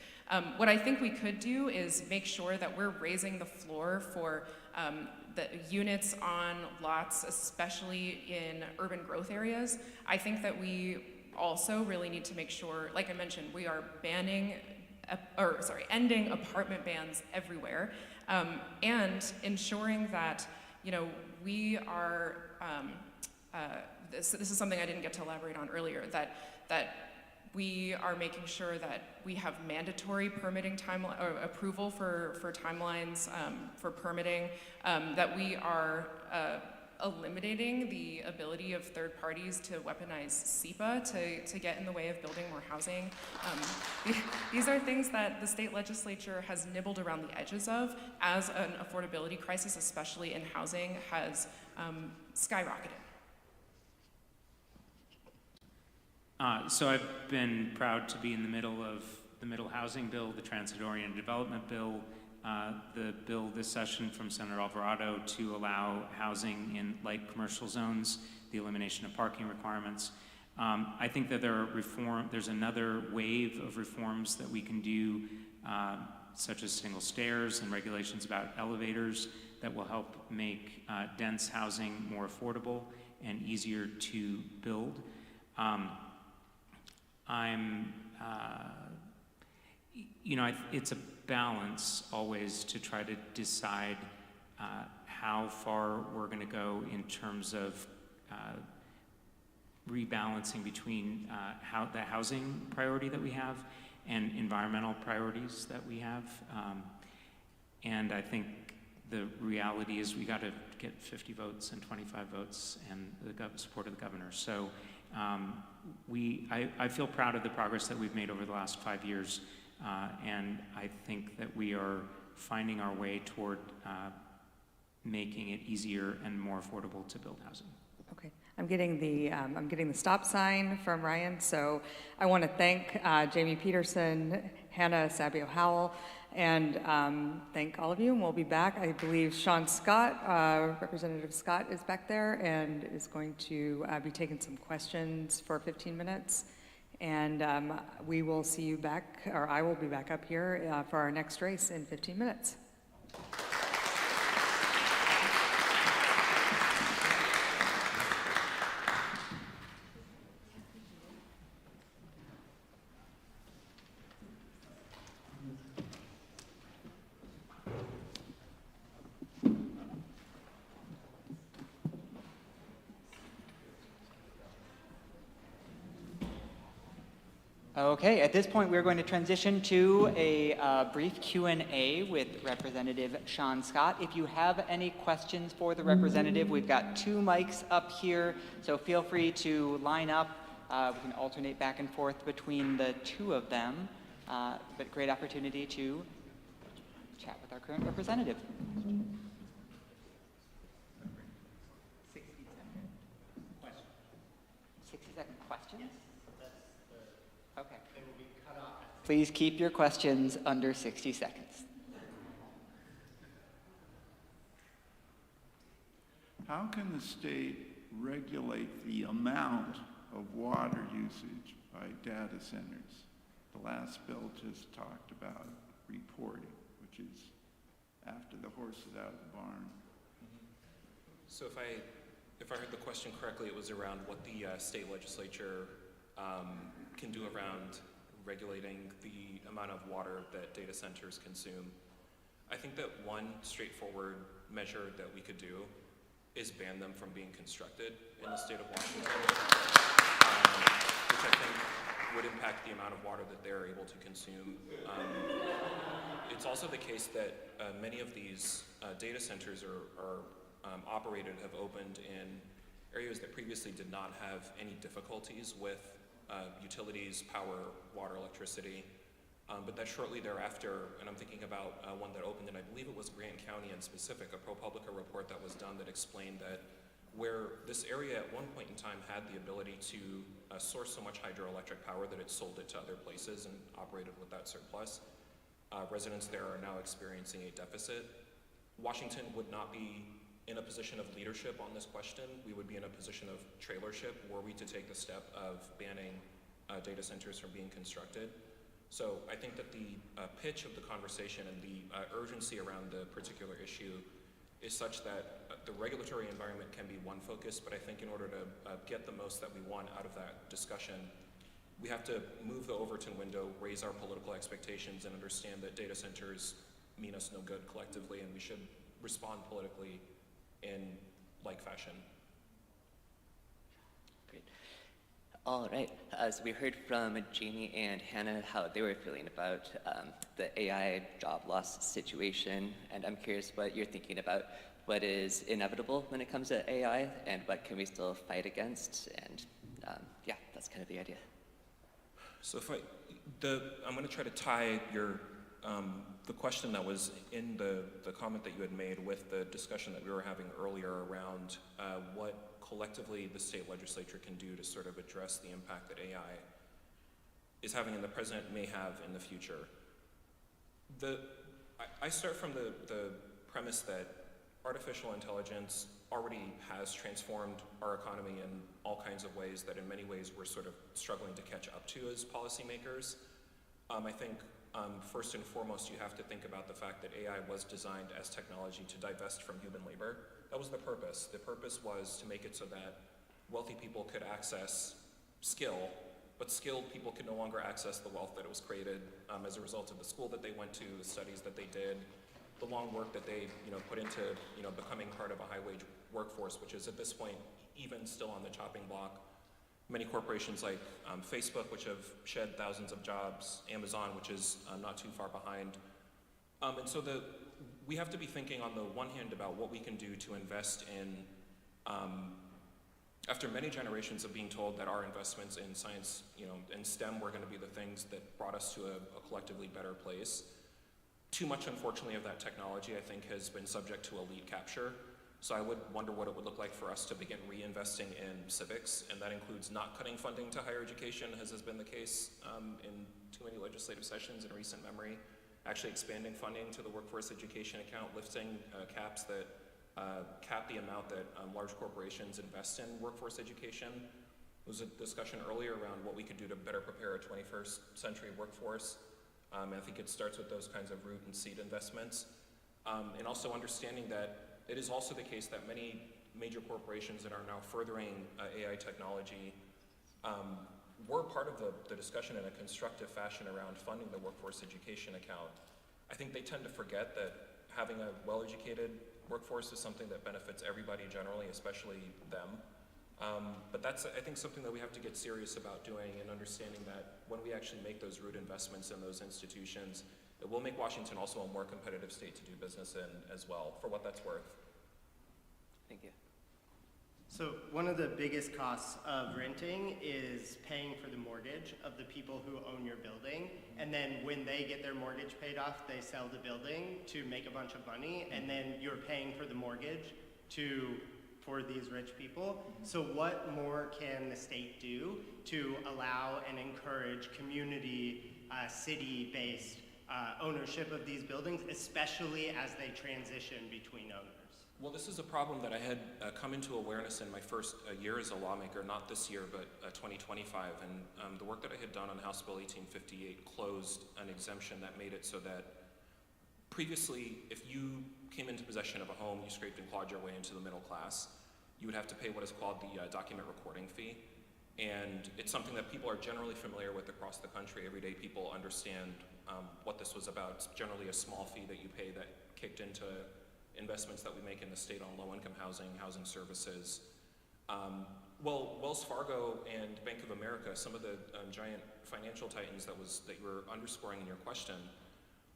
Speaker 3: What I think we could do is make sure that we're raising the floor for the units on lots, especially in urban growth areas. I think that we also really need to make sure, like I mentioned, we are ending apartment bans everywhere, and ensuring that we are, this is something I didn't get to elaborate on earlier, that we are making sure that we have mandatory permitting approval for timelines for permitting, that we are eliminating the ability of third parties to weaponize SEPA to get in the way of building more housing. These are things that the state legislature has nibbled around the edges of as an affordability crisis, especially in housing, has skyrocketed.
Speaker 6: So I've been proud to be in the middle of the middle housing bill, the transit-oriented development bill, the bill this session from Senator Alvarado to allow housing in light commercial zones, the elimination of parking requirements. I think that there's another wave of reforms that we can do, such as single stairs and regulations about elevators that will help make dense housing more affordable and easier to build. It's a balance always to try to decide how far we're going to go in terms of rebalancing between the housing priority that we have and environmental priorities that we have. And I think the reality is we got to get 50 votes and 25 votes and the support of the governor. So I feel proud of the progress that we've made over the last 5 years, and I think that we are finding our way toward making it easier and more affordable to build housing.
Speaker 5: Okay, I'm getting the stop sign from Ryan, so I want to thank Jamie Peterson, Hannah Sabio Howell, and thank all of you, and we'll be back. I believe Sean Scott, Representative Scott, is back there and is going to be taking some questions for 15 minutes. And we will see you back, or I will be back up here for our next race in 15 minutes.
Speaker 1: Okay, at this point, we're going to transition to a brief Q&A with Representative Sean Scott. If you have any questions for the representative, we've got 2 mics up here, so feel free to line up. We can alternate back and forth between the 2 of them, but great opportunity to chat with our current representative. 60-second questions? Okay. Please keep your questions under 60 seconds.
Speaker 7: How can the state regulate the amount of water usage by data centers? The last bill just talked about reporting, which is after the horse is out of the barn.
Speaker 8: So if I heard the question correctly, it was around what the state legislature can do around regulating the amount of water that data centers consume. I think that one straightforward measure that we could do is ban them from being constructed in the state of Washington, which I think would impact the amount of water that they're able to consume. It's also the case that many of these data centers are operated, have opened in areas that previously did not have any difficulties with utilities, power, water, electricity, but that shortly thereafter, and I'm thinking about one that opened in, I believe it was Grant County in specific, a ProPublica report that was done that explained that where this area at one point in time had the ability to source so much hydroelectric power that it sold it to other places and operated with that surplus, residents there are now experiencing a deficit. Washington would not be in a position of leadership on this question. We would be in a position of trailership were we to take the step of banning data centers from being constructed. So I think that the pitch of the conversation and the urgency around the particular issue is such that the regulatory environment can be one focus, but I think in order to get the most that we want out of that discussion, we have to move the Overton window, raise our political expectations, and understand that data centers mean us no good collectively, and we should respond politically in like fashion.
Speaker 9: Great. All right, so we heard from Jamie and Hannah how they were feeling about the AI job loss situation, and I'm curious what you're thinking about what is inevitable when it comes to AI and what can we still fight against, and yeah, that's kind of the idea.
Speaker 8: So I'm going to try to tie your the question that was in the comment that you had made with the discussion that we were having earlier around what collectively the state legislature can do to sort of address the impact that AI is having and the president may have in the future. I start from the premise that artificial intelligence already has transformed our economy in all kinds of ways that in many ways we're sort of struggling to catch up to as policymakers. I think first and foremost, you have to think about the fact that AI was designed as technology to divest from human labor. That was the purpose. The purpose was to make it so that wealthy people could access skill, but skilled people could no longer access the wealth that was created as a result of the school that they went to, the studies that they did, the long work that they put into becoming part of a high-wage workforce, which is at this point even still on the chopping block. Many corporations like Facebook, which have shed thousands of jobs, Amazon, which is not too far behind. And so we have to be thinking on the one hand about what we can do to invest in, after many generations of being told that our investments in science, and STEM were going to be the things that brought us to a collectively better place. Too much, unfortunately, of that technology, I think, has been subject to elite capture. So I would wonder what it would look like for us to begin reinvesting in civics, and that includes not cutting funding to higher education, as has been the case in too many legislative sessions in recent memory, actually expanding funding to the workforce education account, lifting caps that cap the amount that large corporations invest in workforce education. There was a discussion earlier around what we could do to better prepare a 21st century workforce. And I think it starts with those kinds of root and seed investments. And also understanding that it is also the case that many major corporations that are now furthering AI technology were part of the discussion in a constructive fashion around funding the workforce education account. I think they tend to forget that having a well-educated workforce is something that benefits everybody generally, especially them. But that's, I think, something that we have to get serious about doing and understanding that when we actually make those root investments in those institutions, it will make Washington also a more competitive state to do business in as well, for what that's worth.
Speaker 9: Thank you.
Speaker 4: So one of the biggest costs of renting is paying for the mortgage of the people who own your building. And then when they get their mortgage paid off, they sell the building to make a bunch of money. And then you're paying for the mortgage for these rich people. So what more can the state do to allow and encourage community, city-based ownership of these buildings, especially as they transition between owners?
Speaker 8: Well, this is a problem that I had come into awareness in my first year as a lawmaker, not this year, but 2025. And the work that I had done on House Bill 1858 closed an exemption that made it so that previously, if you came into possession of a home, you scraped and clawed your way into the middle class, you would have to pay what is called the document recording fee. And it's something that people are generally familiar with across the country. Everyday people understand what this was about. It's generally a small fee that you pay that kicked into investments that we make in the state on low-income housing, housing services. Well, Wells Fargo and Bank of America, some of the giant financial titans that you were underscoring in your question,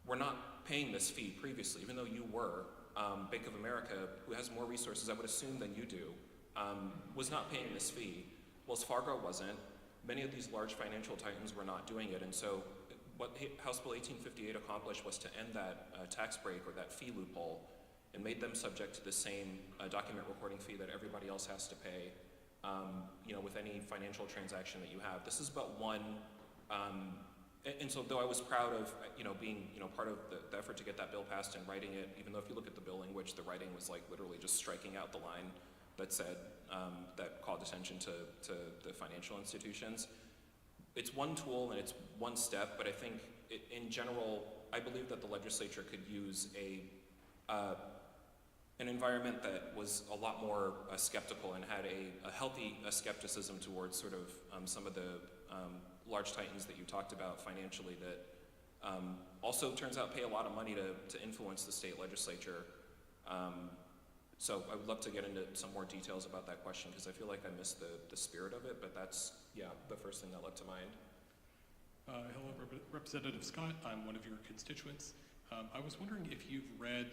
Speaker 8: were not paying this fee previously, even though you were. Bank of America, who has more resources, I would assume, than you do, was not paying this fee. Wells Fargo wasn't. Many of these large financial titans were not doing it, and so what House Bill 1858 accomplished was to end that tax break or that fee loophole and made them subject to the same document recording fee that everybody else has to pay, with any financial transaction that you have. This is but one, and so though I was proud of, being, part of the effort to get that bill passed and writing it, even though if you look at the bill language, the writing was like literally just striking out the line that said, that called attention to the financial institutions. It's one tool and it's one step, but I think in general, I believe that the legislature could use an environment that was a lot more skeptical and had a healthy skepticism towards sort of some of the large titans that you talked about financially that also turns out pay a lot of money to influence the state legislature. So I would love to get into some more details about that question because I feel like I missed the spirit of it, but that's, the first thing that led to mind.
Speaker 10: Hello, Representative Scott. I'm one of your constituents. I was wondering if you've read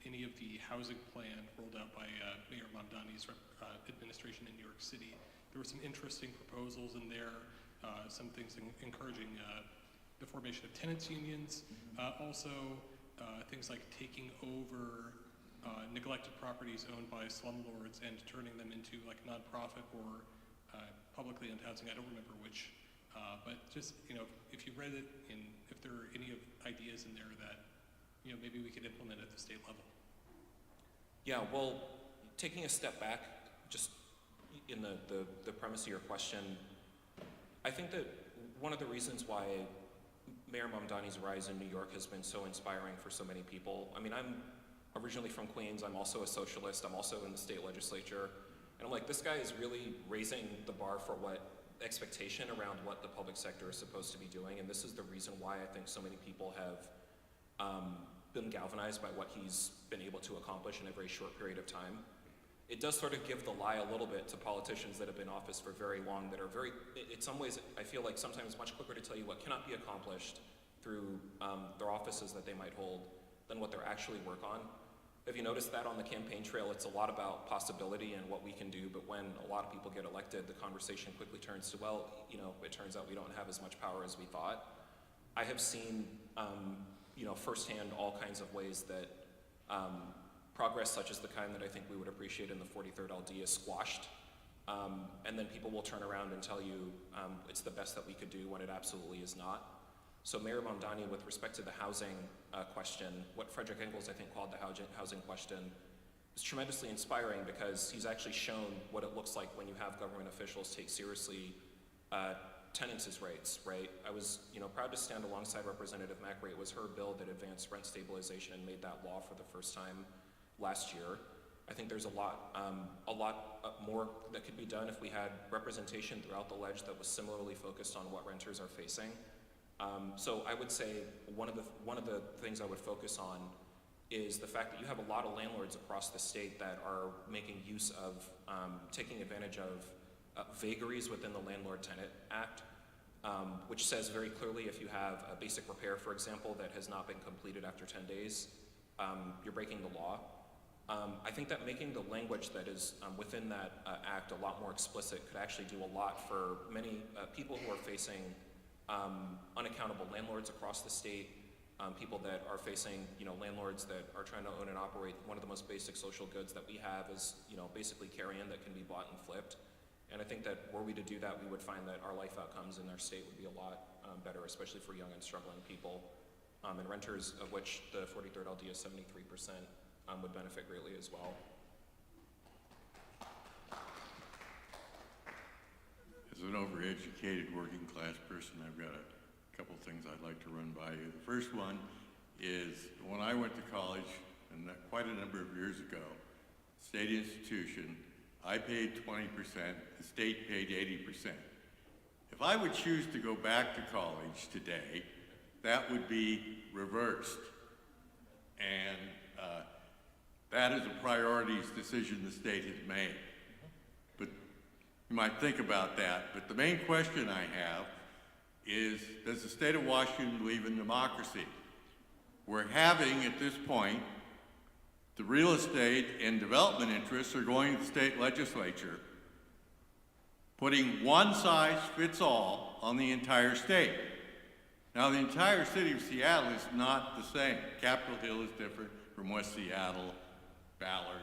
Speaker 10: any of the housing plan rolled out by Mayor Mamdani's administration in New York City. There were some interesting proposals in there, some things encouraging the formation of tenants unions, also things like taking over neglected properties owned by slumlords and turning them into like nonprofit or publicly owned housing. I don't remember which, but just, if you read it and if there are any ideas in there that maybe we could implement at the state level.
Speaker 8: Yeah, well, taking a step back, just in the premise of your question, I think that one of the reasons why Mayor Mamdani's rise in New York has been so inspiring for so many people. I mean, I'm originally from Queens, I'm also a socialist, I'm also in the state legislature, and I'm like, this guy is really raising the bar for what expectation around what the public sector is supposed to be doing, and this is the reason why I think so many people have been galvanized by what he's been able to accomplish in a very short period of time. It does sort of give the lie a little bit to politicians that have been in office for very long that are very, in some ways, I feel like sometimes much quicker to tell you what cannot be accomplished through their offices that they might hold than what they're actually work on. If you notice that on the campaign trail, it's a lot about possibility and what we can do, but when a lot of people get elected, the conversation quickly turns to, well, it turns out we don't have as much power as we thought. I have seen, firsthand all kinds of ways that progress such as the kind that I think we would appreciate in the 43rd LD is squashed. And then people will turn around and tell you it's the best that we could do when it absolutely is not. So Mayor Mamdani, with respect to the housing question, what Frederick Engels I think called the housing question, is tremendously inspiring because he's actually shown what it looks like when you have government officials take seriously tenants' rights, right? I was proud to stand alongside Representative McRae. It was her bill that advanced rent stabilization and made that law for the first time last year. I think there's a lot more that could be done if we had representation throughout the ledge that was similarly focused on what renters are facing. So I would say one of the things I would focus on is the fact that you have a lot of landlords across the state that are making use of taking advantage of vagaries within the Landlord-Tenant Act which says very clearly if you have a basic repair, for example, that has not been completed after 10 days, you're breaking the law. I think that making the language that is within that act a lot more explicit could actually do a lot for many people who are facing unaccountable landlords across the state, people that are facing, landlords that are trying to own and operate one of the most basic social goods that we have is, basically carrion that can be bought and flipped. And I think that were we to do that, we would find that our life outcomes in our state would be a lot better, especially for young and struggling people, and renters, of which the 43rd LD is 73%, would benefit greatly as well.
Speaker 11: As an overeducated working class person, I've got a couple things I'd like to run by you. The first one is when I went to college, and quite a number of years ago, state institution, I paid 20%, the state paid 80%. If I would choose to go back to college today, that would be reversed. And that is a priorities decision the state has made. But you might think about that, but the main question I have is, does the state of Washington believe in democracy? We're having, at this point, the real estate and development interests are going to the state legislature, putting one size fits all on the entire state. Now, the entire city of Seattle is not the same. Capitol Hill is different from West Seattle, Ballard,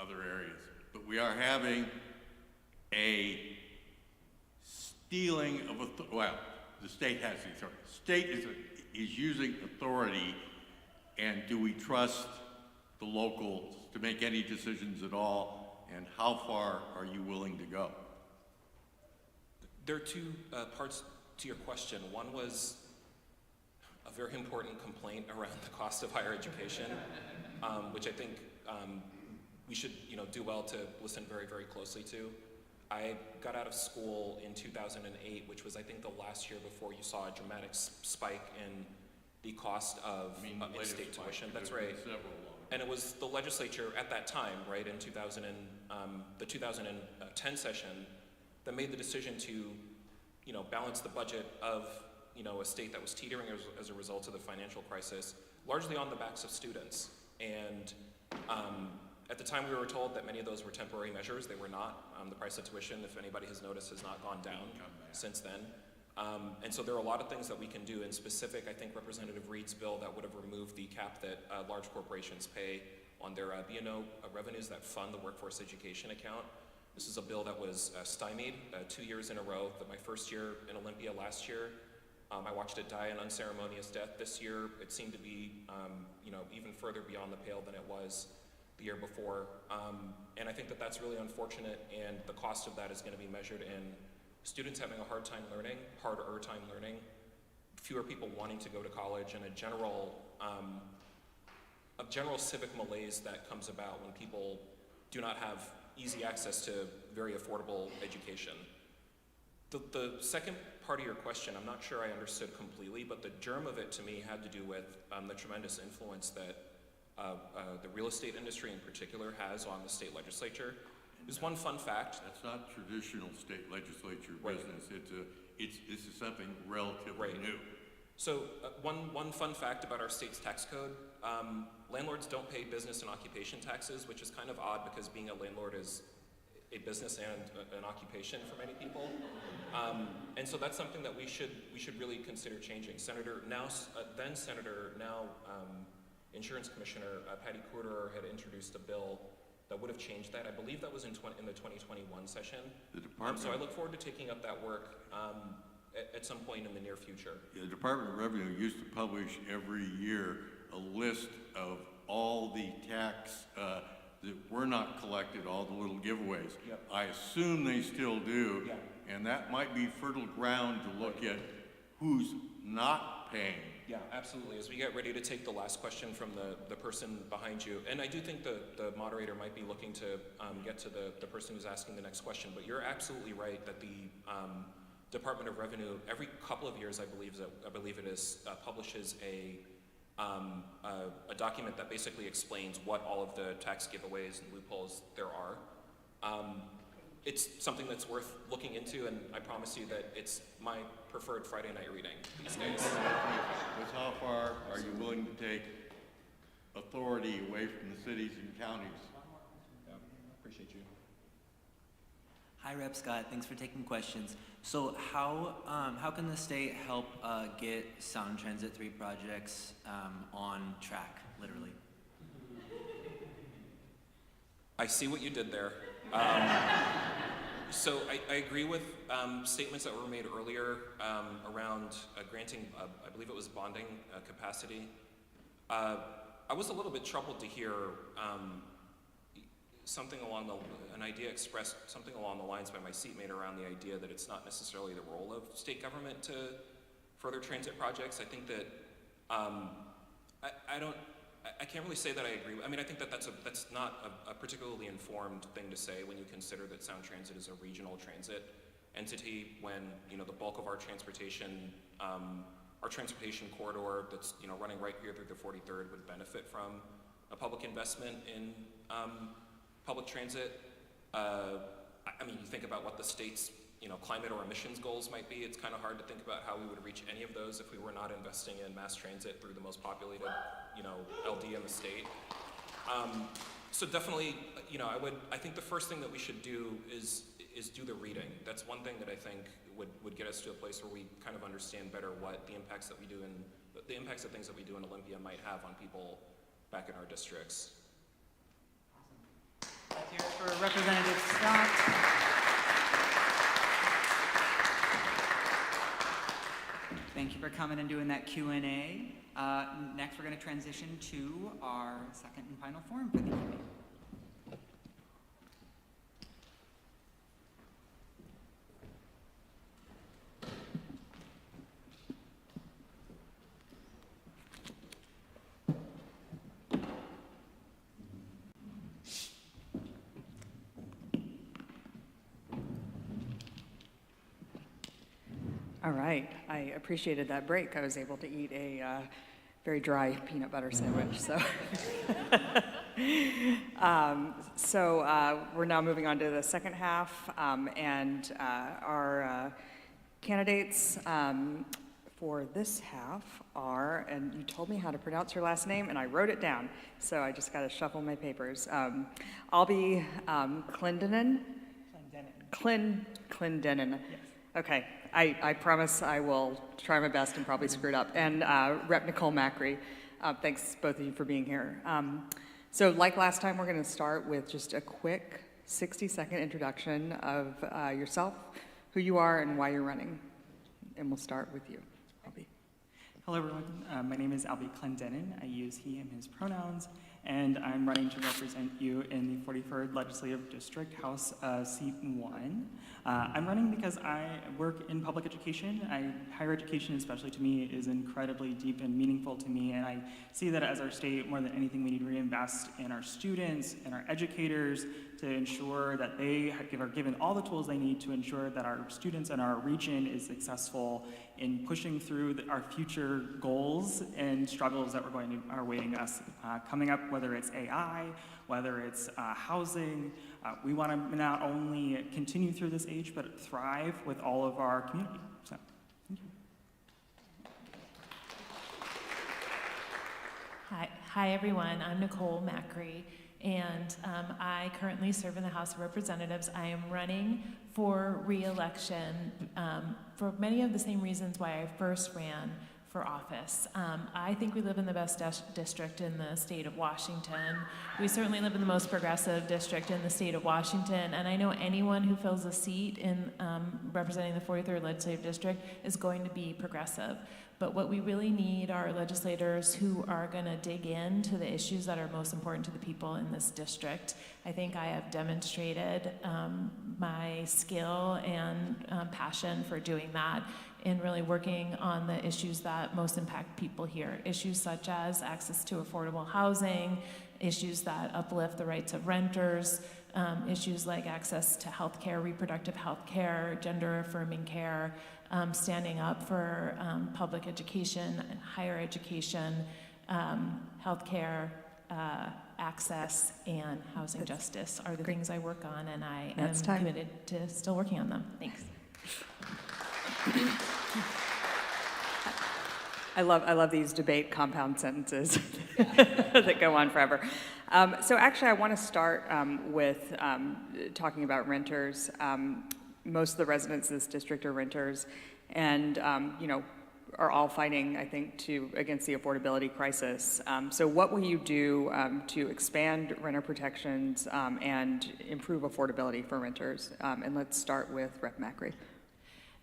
Speaker 11: other areas. But we are having a stealing of the state has the authority. State is using authority, and do we trust the locals to make any decisions at all, and how far are you willing to go?
Speaker 8: There are two parts to your question. One was a very important complaint around the cost of higher education, which I think we should do well to listen very, very closely to. I got out of school in 2008, which was, I think, the last year before you saw a dramatic spike in the cost of in-state tuition. That's right. And it was the legislature at that time, right, in the 2010 session, that made the decision to, balance the budget of, a state that was teetering as a result of the financial crisis, largely on the backs of students. And at the time, we were told that many of those were temporary measures. They were not. The price of tuition, if anybody has noticed, has not gone down since then. And so there are a lot of things that we can do. In specific, I think Representative Reed's bill that would have removed the cap that large corporations pay on their B&O revenues that fund the workforce education account. This is a bill that was stymied 2 years in a row. My first year in Olympia last year, I watched it die an unceremonious death. This year, it seemed to be, even further beyond the pale than it was the year before. And I think that that's really unfortunate, and the cost of that is going to be measured in students having a harder time learning, fewer people wanting to go to college, and a general civic malaise that comes about when people do not have easy access to very affordable education. The second part of your question, I'm not sure I understood completely, but the germ of it to me had to do with the tremendous influence that the real estate industry in particular has on the state legislature. There's one fun fact.
Speaker 11: That's not traditional state legislature business. This is something relatively new.
Speaker 8: So one fun fact about our state's tax code, landlords don't pay business and occupation taxes, which is kind of odd because being a landlord is a business and an occupation for many people. And so that's something that we should really consider changing. Then Senator, now Insurance Commissioner Patty Cooter had introduced a bill that would have changed that. I believe that was in the 2021 session. So I look forward to taking up that work at some point in the near future.
Speaker 11: The Department of Revenue used to publish every year a list of all the tax that were not collected, all the little giveaways.
Speaker 8: Yep.
Speaker 11: I assume they still do,
Speaker 8: Yeah.
Speaker 11: and that might be fertile ground to look at who's not paying.
Speaker 8: Yeah, absolutely. As we get ready to take the last question from the person behind you, and I do think the moderator might be looking to get to the person who's asking the next question, but you're absolutely right that the Department of Revenue, every couple of years, I believe it is, publishes a document that basically explains what all of the tax giveaways and loopholes there are. it's something that's worth looking into, and I promise you that it's my preferred Friday night reading these days.
Speaker 11: Was how far are you willing to take authority away from the cities and counties?
Speaker 8: Yeah, appreciate you.
Speaker 12: Hi, Rep Scott. Thanks for taking questions. So how can the state help get Sound Transit 3 projects on track, literally?
Speaker 8: I see what you did there. So I agree with statements that were made earlier around granting, I believe it was bonding capacity. I was a little bit troubled to hear something along an idea expressed something along the lines by my seatmate around the idea that it's not necessarily the role of state government to further transit projects. I think that I can't really say that I agree. I mean, I think that that's not a particularly informed thing to say when you consider that Sound Transit is a regional transit entity, when the bulk of our transportation corridor that's running right here through the 43rd would benefit from a public investment in public transit. I mean, you think about what the state's climate or emissions goals might be. It's kind of hard to think about how we would reach any of those if we were not investing in mass transit through the most populated LD in the state. So definitely, I think the first thing that we should do is do the reading. That's one thing that I think would get us to a place where we kind of understand better what the impacts that we do the impacts of things that we do in Olympia might have on people back in our districts.
Speaker 1: Let's hear it for Representative Scott. Thank you for coming and doing that Q&A. Next, we're going to transition to our second and final forum for the evening.
Speaker 5: All right, I appreciated that break. I was able to eat a very dry peanut butter sandwich, so. We're now moving on to the second half, and our candidates for this half are, and you told me how to pronounce your last name, and I wrote it down, so I just got to shuffle my papers. I'll be Clendenin. Clendenin. Yes. Okay, I promise I will try my best and probably screw it up. And Rep. Nicole Macri, thanks both of you for being here. So like last time, we're going to start with just a quick 60-second introduction of yourself, who you are, and why you're running. And we'll start with you, Albie.
Speaker 13: Hello, everyone. My name is Albie Clendenin. I use he and his pronouns, and I'm running to represent you in the 43rd Legislative District, House Seat 1. I'm running because I work in public education. Higher education, especially to me, is incredibly deep and meaningful to me, and I see that as our state, more than anything, we need to reinvest in our students and our educators to ensure that they are given all the tools they need to ensure that our students and our region is successful in pushing through our future goals and struggles that are awaiting us coming up, whether it's AI, whether it's housing. We want to not only continue through this age, but thrive with all of our community. So, thank you.
Speaker 14: Hi everyone, I'm Nicole Macri, and I currently serve in the House of Representatives. I am running for re-election for many of the same reasons why I first ran for office. I think we live in the best district in the state of Washington. We certainly live in the most progressive district in the state of Washington, and I know anyone who fills a seat in representing the 43rd Legislative District is going to be progressive. But what we really need are legislators who are going to dig into the issues that are most important to the people in this district. I think I have demonstrated my skill and passion for doing that in really working on the issues that most impact people here. Issues such as access to affordable housing, issues that uplift the rights of renters, issues like access to health care, reproductive health care, gender affirming care, standing up for public education and higher education, health care, access and housing justice are the things I work on, and I am
Speaker 5: That's time.
Speaker 14: committed to still working on them. Thanks.
Speaker 5: I love these debate compound sentences that go on forever. So actually, I want to start with talking about renters. Most of the residents of this district are renters, and are all fighting, I think, against the affordability crisis. So what will you do to expand renter protections and improve affordability for renters? And let's start with Rep. Macri.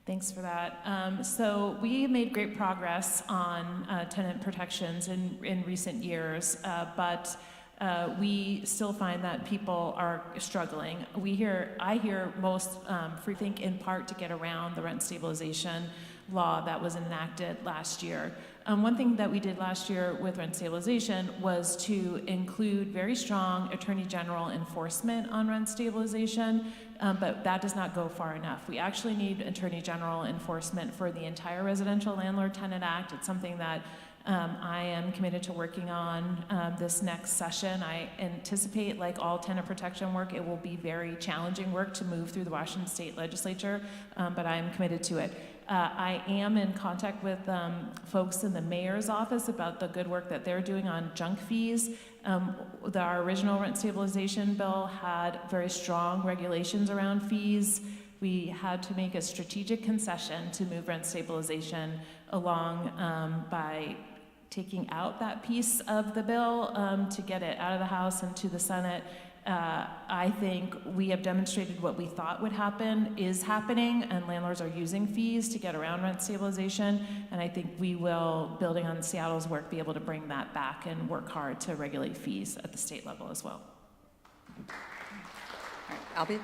Speaker 14: Thanks for that. So we made great progress on tenant protections in recent years, but we still find that people are struggling. I hear most think in part to get around the rent stabilization law that was enacted last year. One thing that we did last year with rent stabilization was to include very strong Attorney General enforcement on rent stabilization, but that does not go far enough. We actually need Attorney General enforcement for the entire Residential Landlord-Tenant Act. It's something that I am committed to working on this next session. I anticipate, like all tenant protection work, it will be very challenging work to move through the Washington State Legislature, but I am committed to it. I am in contact with folks in the mayor's office about the good work that they're doing on junk fees. Our original rent stabilization bill had very strong regulations around fees. We had to make a strategic concession to move rent stabilization along by taking out that piece of the bill to get it out of the House and to the Senate. I think we have demonstrated what we thought would happen is happening, and landlords are using fees to get around rent stabilization, and I think we will, building on Seattle's work, be able to bring that back and work hard to regulate fees at the state level as well.
Speaker 5: All right, Albie?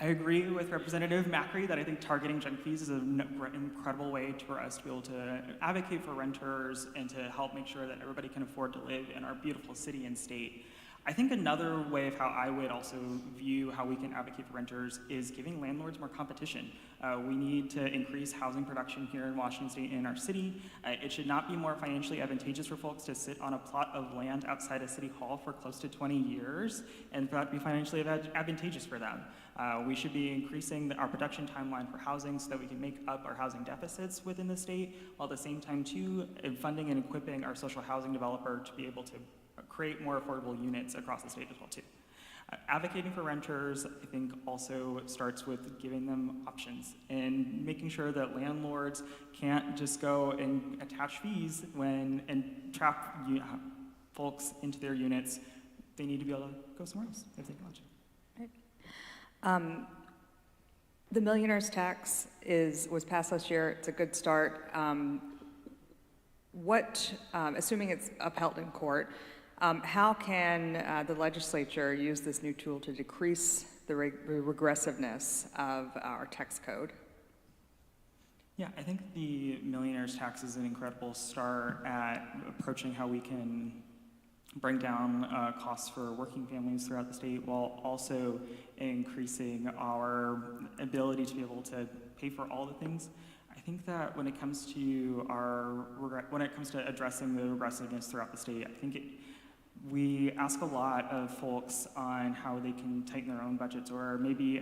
Speaker 13: I agree with Representative Macri that I think targeting junk fees is an incredible way for us to be able to advocate for renters and to help make sure that everybody can afford to live in our beautiful city and state. I think another way of how I would also view how we can advocate for renters is giving landlords more competition. We need to increase housing production here in Washington State and in our city. It should not be more financially advantageous for folks to sit on a plot of land outside of City Hall for close to 20 years and for that to be financially advantageous for them. We should be increasing our production timeline for housing so that we can make up our housing deficits within the state, while at the same time too, funding and equipping our social housing developer to be able to create more affordable units across the state as well too. Advocating for renters, I think, also starts with giving them options and making sure that landlords can't just go and attach fees and trap folks into their units. They need to be able to go somewhere else if they want to.
Speaker 5: The millionaire's tax was passed last year. It's a good start. Assuming it's upheld in court, how can the legislature use this new tool to decrease the regressiveness of our tax code?
Speaker 13: Yeah, I think the millionaire's tax is an incredible start at approaching how we can bring down costs for working families throughout the state while also increasing our ability to be able to pay for all the things. I think that when it comes to addressing the regressiveness throughout the state, I think we ask a lot of folks on how they can tighten their own budgets or maybe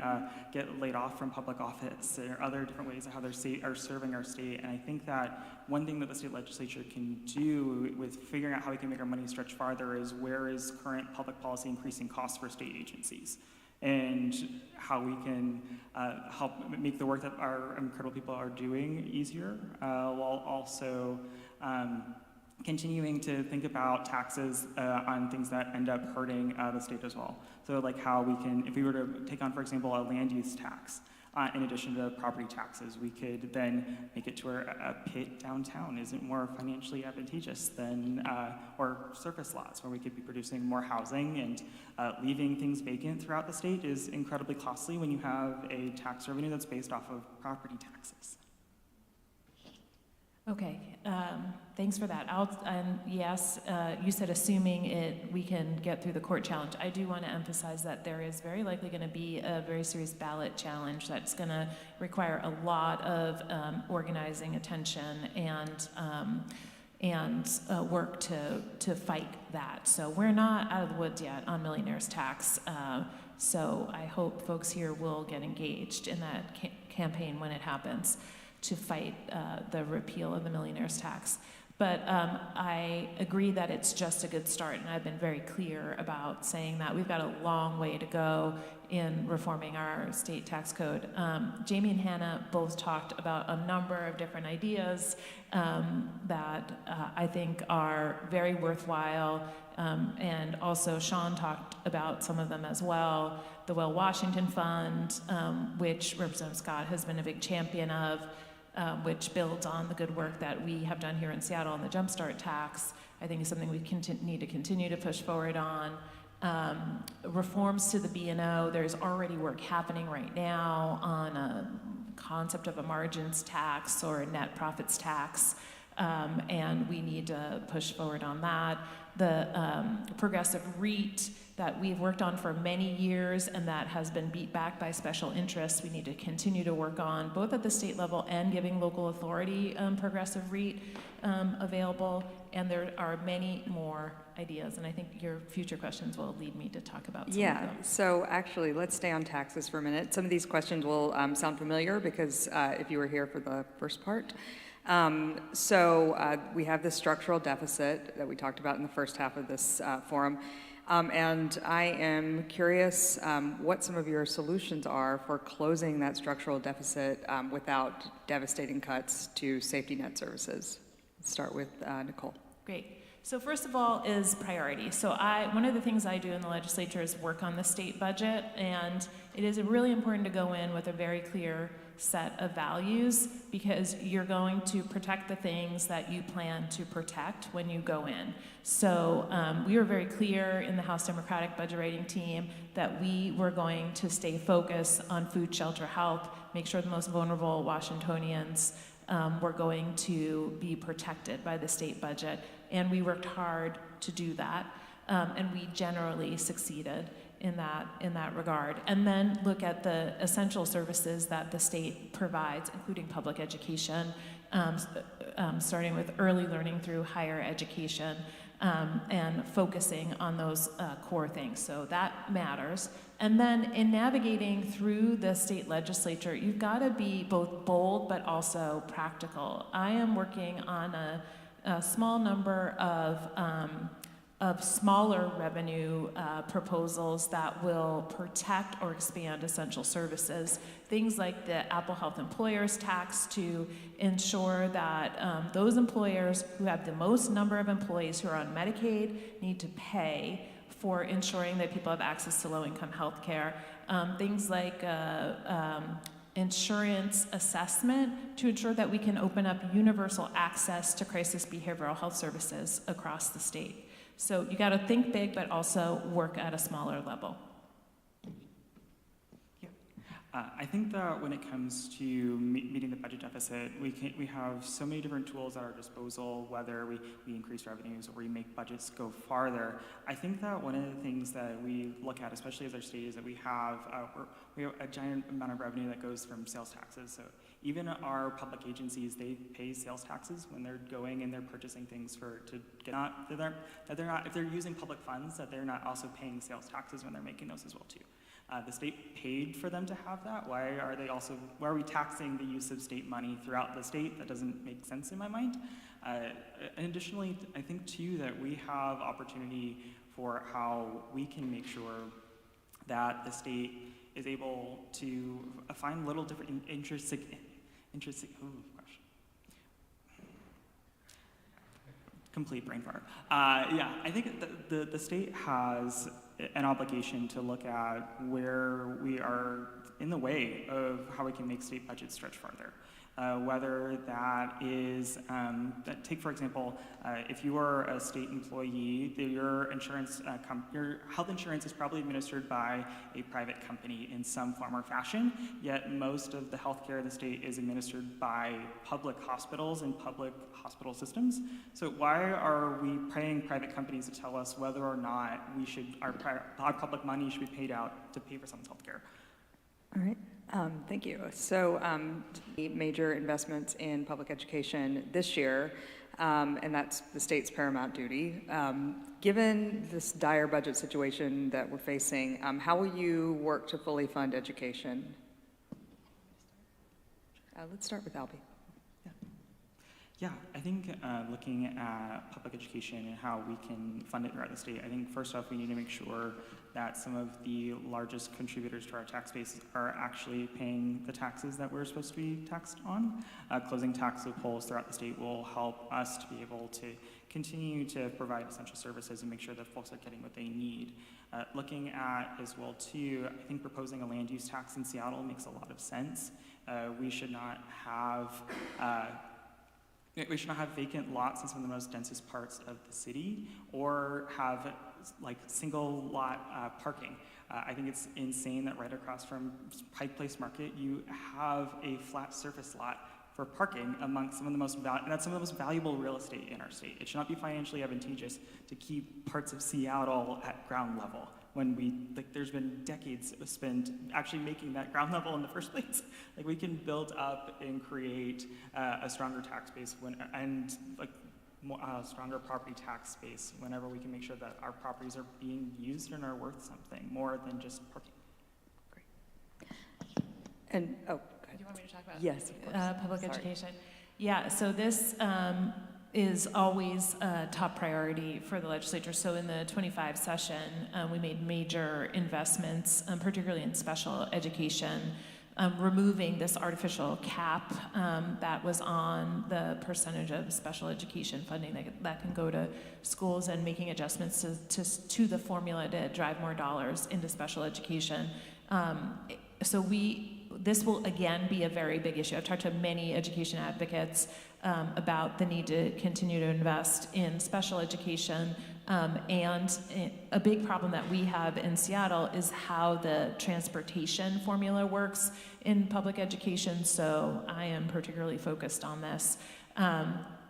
Speaker 13: get laid off from public office or other different ways of how they are serving our state. And I think that one thing that the state legislature can do with figuring out how we can make our money stretch farther is where is current public policy increasing costs for state agencies, and how we can help make the work that our incredible people are doing easier, while also continuing to think about taxes on things that end up hurting the state as well. So like how we can, if we were to take on, for example, a land use tax, in addition to property taxes, we could then make it to where a pit downtown isn't more financially advantageous than, or surface lots where we could be producing more housing, and leaving things vacant throughout the state is incredibly costly when you have a tax revenue that's based off of property taxes.
Speaker 14: Okay, thanks for that. Yes, you said assuming we can get through the court challenge. I do want to emphasize that there is very likely going to be a very serious ballot challenge that's going to require a lot of organizing attention and work to fight that. So we're not out of the woods yet on millionaire's tax. So I hope folks here will get engaged in that campaign when it happens to fight the repeal of the millionaire's tax. But I agree that it's just a good start, and I've been very clear about saying that we've got a long way to go in reforming our state tax code. Jamie and Hannah both talked about a number of different ideas that I think are very worthwhile, and also Sean talked about some of them as well. The Well Washington Fund, which Representative Scott has been a big champion of, which builds on the good work that we have done here in Seattle on the Jumpstart tax, I think is something we need to continue to push forward on. Reforms to the B&O, there's already work happening right now on a concept of a margins tax or a net profits tax, and we need to push forward on that. The progressive REIT that we've worked on for many years and that has been beat back by special interests, we need to continue to work on, both at the state level and giving local authority progressive REIT available. And there are many more ideas, and I think your future questions will lead me to talk about some of them.
Speaker 5: So actually, let's stay on taxes for a minute. Some of these questions will sound familiar because if you were here for the first part. We have this structural deficit that we talked about in the first half of this forum. And I am curious what some of your solutions are for closing that structural deficit without devastating cuts to safety net services. Let's start with Nicole.
Speaker 14: Great. So first of all is priority. So one of the things I do in the legislature is work on the state budget, and it is really important to go in with a very clear set of values, because you're going to protect the things that you plan to protect when you go in. So we were very clear in the House Democratic budget writing team that we were going to stay focused on food, shelter, health, make sure the most vulnerable Washingtonians were going to be protected by the state budget. And we worked hard to do that, and we generally succeeded in that regard. And then look at the essential services that the state provides, including public education, starting with early learning through higher education, and focusing on those core things. So that matters. And then in navigating through the state legislature, you've got to be both bold but also practical. I am working on a small number of smaller revenue proposals that will protect or expand essential services. Things like the Apple Health Employers Tax to ensure that those employers who have the most number of employees who are on Medicaid need to pay for ensuring that people have access to low-income health care. Things like insurance assessment to ensure that we can open up universal access to crisis behavioral health services across the state. So you got to think big, but also work at a smaller level.
Speaker 13: I think that when it comes to meeting the budget deficit, we have so many different tools at our disposal, whether we increase revenues or we make budgets go farther. I think that one of the things that we look at, especially as our state, is that we have a giant amount of revenue that goes from sales taxes. So even our public agencies, they pay sales taxes when they're going and they're purchasing things if they're using public funds, that they're not also paying sales taxes when they're making those as well too. The state paid for them to have that. Why are we taxing the use of state money throughout the state? That doesn't make sense in my mind. And additionally, I think too that we have opportunity for how we can make sure that the state is able to find little different complete brain fart. I think the state has an obligation to look at where we are in the way of how we can make state budgets stretch farther. Whether that is, take for example, if you are a state employee, your health insurance is probably administered by a private company in some form or fashion, yet most of the healthcare in the state is administered by public hospitals and public hospital systems. So why are we paying private companies to tell us whether or not our public money should be paid out to pay for someone's healthcare?
Speaker 5: All right. Thank you. So major investments in public education this year. and that's the state's paramount duty. Given this dire budget situation that we're facing, how will you work to fully fund education? Let's start with Albie.
Speaker 13: Yeah, I think looking at public education and how we can fund it throughout the state, I think first off we need to make sure that some of the largest contributors to our tax base are actually paying the taxes that we're supposed to be taxed on. Closing tax loopholes throughout the state will help us to be able to continue to provide essential services and make sure that folks are getting what they need. Looking at as well too, I think proposing a land use tax in Seattle makes a lot of sense. We should not have vacant lots in some of the most densest parts of the city, or have like single lot parking. I think it's insane that right across from Pike Place Market, you have a flat surface lot for parking amongst some of the most and that's some of the most valuable real estate in our state. It should not be financially advantageous to keep parts of Seattle at ground level when there's been decades spent actually making that ground level in the first place. Like, we can build up and create a stronger tax base stronger property tax base whenever we can make sure that our properties are being used and are worth something more than just parking.
Speaker 5: Great. And, oh, go ahead.
Speaker 14: Do you want me to talk about
Speaker 5: yes, of course.
Speaker 14: Public
Speaker 5: Sorry.
Speaker 14: education? Yeah, so this is always a top priority for the legislature. So in the 25 session, we made major investments, particularly in special education, removing this artificial cap that was on the percentage of special education funding that can go to schools, and making adjustments to the formula to drive more dollars into special education. This will again be a very big issue. I've talked to many education advocates about the need to continue to invest in special education, and a big problem that we have in Seattle is how the transportation formula works in public education, so I am particularly focused on this.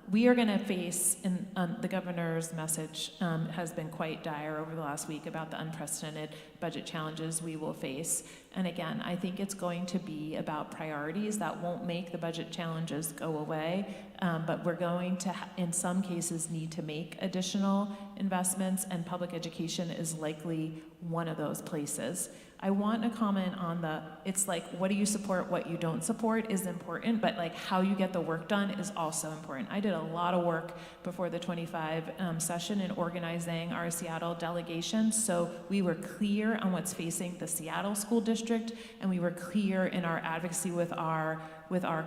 Speaker 14: We are going to face, and the governor's message has been quite dire over the last week about the unprecedented budget challenges we will face. And again, I think it's going to be about priorities that won't make the budget challenges go away, but we're going to, in some cases, need to make additional investments, and public education is likely one of those places. I want to comment on it's like, what do you support, what you don't support is important, but like how you get the work done is also important. I did a lot of work before the 25 session in organizing our Seattle delegation, so we were clear on what's facing the Seattle School District, and we were clear in our advocacy with our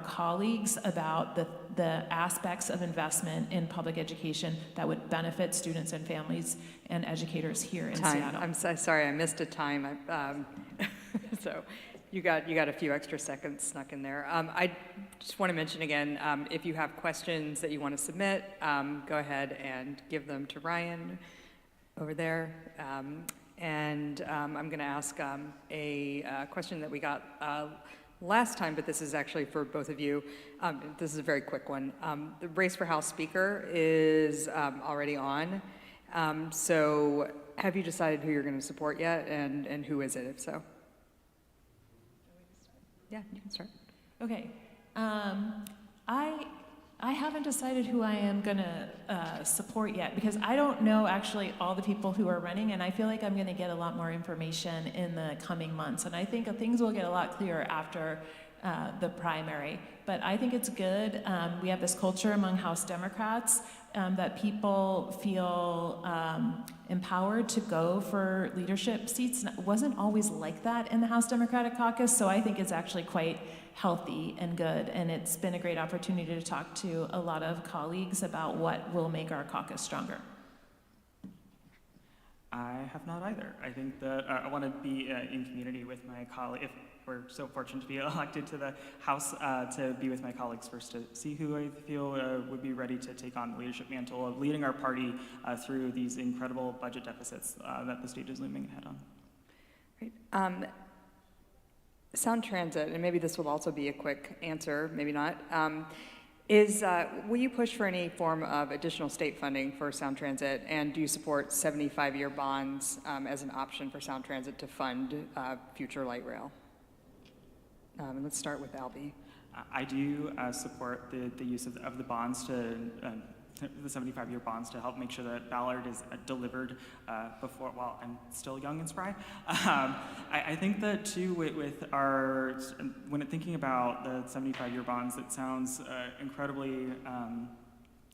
Speaker 14: colleagues about the aspects of investment in public education that would benefit students and families and educators here in Seattle.
Speaker 5: I'm so sorry, I missed a time. So you got a few extra seconds snuck in there. I just want to mention again, if you have questions that you want to submit, go ahead and give them to Ryan over there. I'm going to ask a question that we got last time, but this is actually for both of you. This is a very quick one. The race for House Speaker is already on. So have you decided who you're going to support yet, and who is it, if so? Yeah, you can start.
Speaker 14: Okay. I haven't decided who I am going to support yet, because I don't know actually all the people who are running, and I feel like I'm going to get a lot more information in the coming months. And I think things will get a lot clearer after the primary. But I think it's good. We have this culture among House Democrats that people feel empowered to go for leadership seats. It wasn't always like that in the House Democratic Caucus, so I think it's actually quite healthy and good, and it's been a great opportunity to talk to a lot of colleagues about what will make our caucus stronger.
Speaker 13: I have not either. I think that I want to be in community with my colleagues. If we're so fortunate to be elected to the House, to be with my colleagues first, to see who I feel would be ready to take on the leadership mantle of leading our party through these incredible budget deficits that the state is looming ahead on.
Speaker 5: Great. Sound transit, and maybe this will also be a quick answer, maybe not, will you push for any form of additional state funding for sound transit, and do you support 75-year bonds as an option for sound transit to fund future light rail? And let's start with Albie.
Speaker 13: I do support the use of the bonds to the 75-year bonds to help make sure that Ballard is delivered before, well, I'm still young and spry. I think that too with our, when thinking about the 75-year bonds, it sounds incredibly,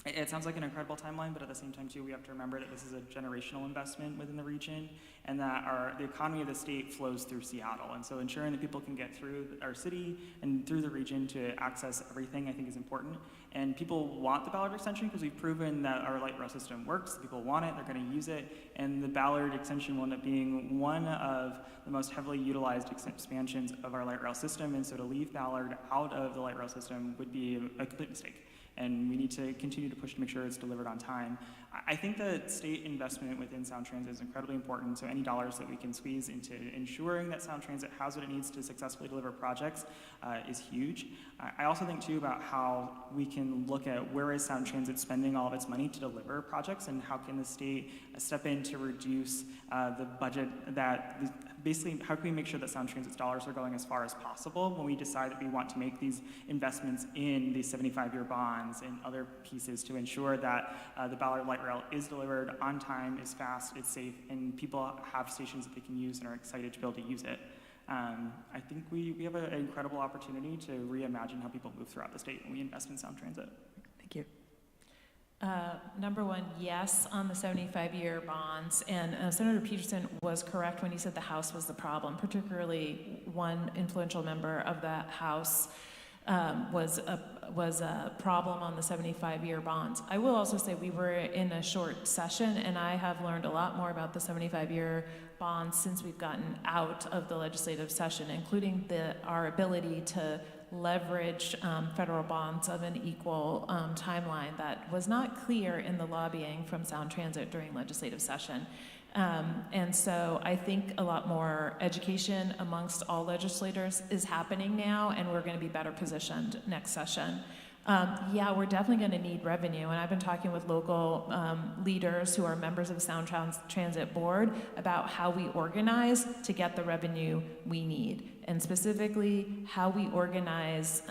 Speaker 13: it sounds like an incredible timeline, but at the same time too, we have to remember that this is a generational investment within the region, and that the economy of the state flows through Seattle. And so ensuring that people can get through our city and through the region to access everything, I think, is important. And people want the Ballard extension because we've proven that our light rail system works. People want it, they're going to use it, and the Ballard extension will end up being one of the most heavily utilized expansions of our light rail system. And so to leave Ballard out of the light rail system would be a complete mistake. And we need to continue to push to make sure it's delivered on time. I think that state investment within Sound Transit is incredibly important, so any dollars that we can squeeze into ensuring that Sound Transit has what it needs to successfully deliver projects is huge. I also think too about how we can look at where is Sound Transit spending all of its money to deliver projects, and how can the state step in to reduce the budget that, basically, how can we make sure that Sound Transit's dollars are going as far as possible when we decide that we want to make these investments in these 75-year bonds and other pieces to ensure that the Ballard Light Rail is delivered on time, is fast, it's safe, and people have stations that they can use and are excited to be able to use it. I think we have an incredible opportunity to reimagine how people move throughout the state when we invest in Sound Transit.
Speaker 5: Thank you.
Speaker 14: Number one, yes on the 75-year bonds, and Senator Peterson was correct when he said the House was the problem, particularly one influential member of that House was a problem on the 75-year bonds. I will also say we were in a short session, and I have learned a lot more about the 75-year bonds since we've gotten out of the legislative session, including our ability to leverage federal bonds of an equal timeline that was not clear in the lobbying from Sound Transit during legislative session. And so I think a lot more education amongst all legislators is happening now, and we're going to be better positioned next session. Yeah, we're definitely going to need revenue, and I've been talking with local leaders who are members of the Sound Transit Board about how we organize to get the revenue we need, and specifically how we organize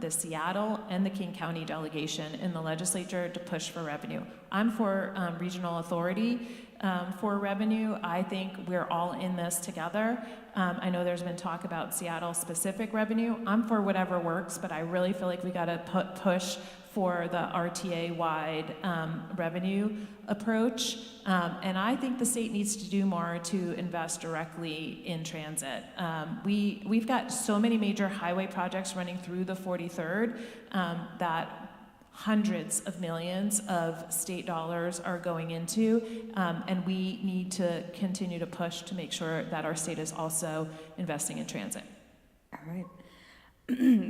Speaker 14: the Seattle and the King County delegation in the legislature to push for revenue. I'm for regional authority for revenue. I think we're all in this together. I know there's been talk about Seattle-specific revenue. I'm for whatever works, but I really feel like we got to push for the RTA-wide revenue approach. And I think the state needs to do more to invest directly in transit. We've got so many major highway projects running through the 43rd that hundreds of millions of state dollars are going into, and we need to continue to push to make sure that our state is also investing in transit.
Speaker 5: All right.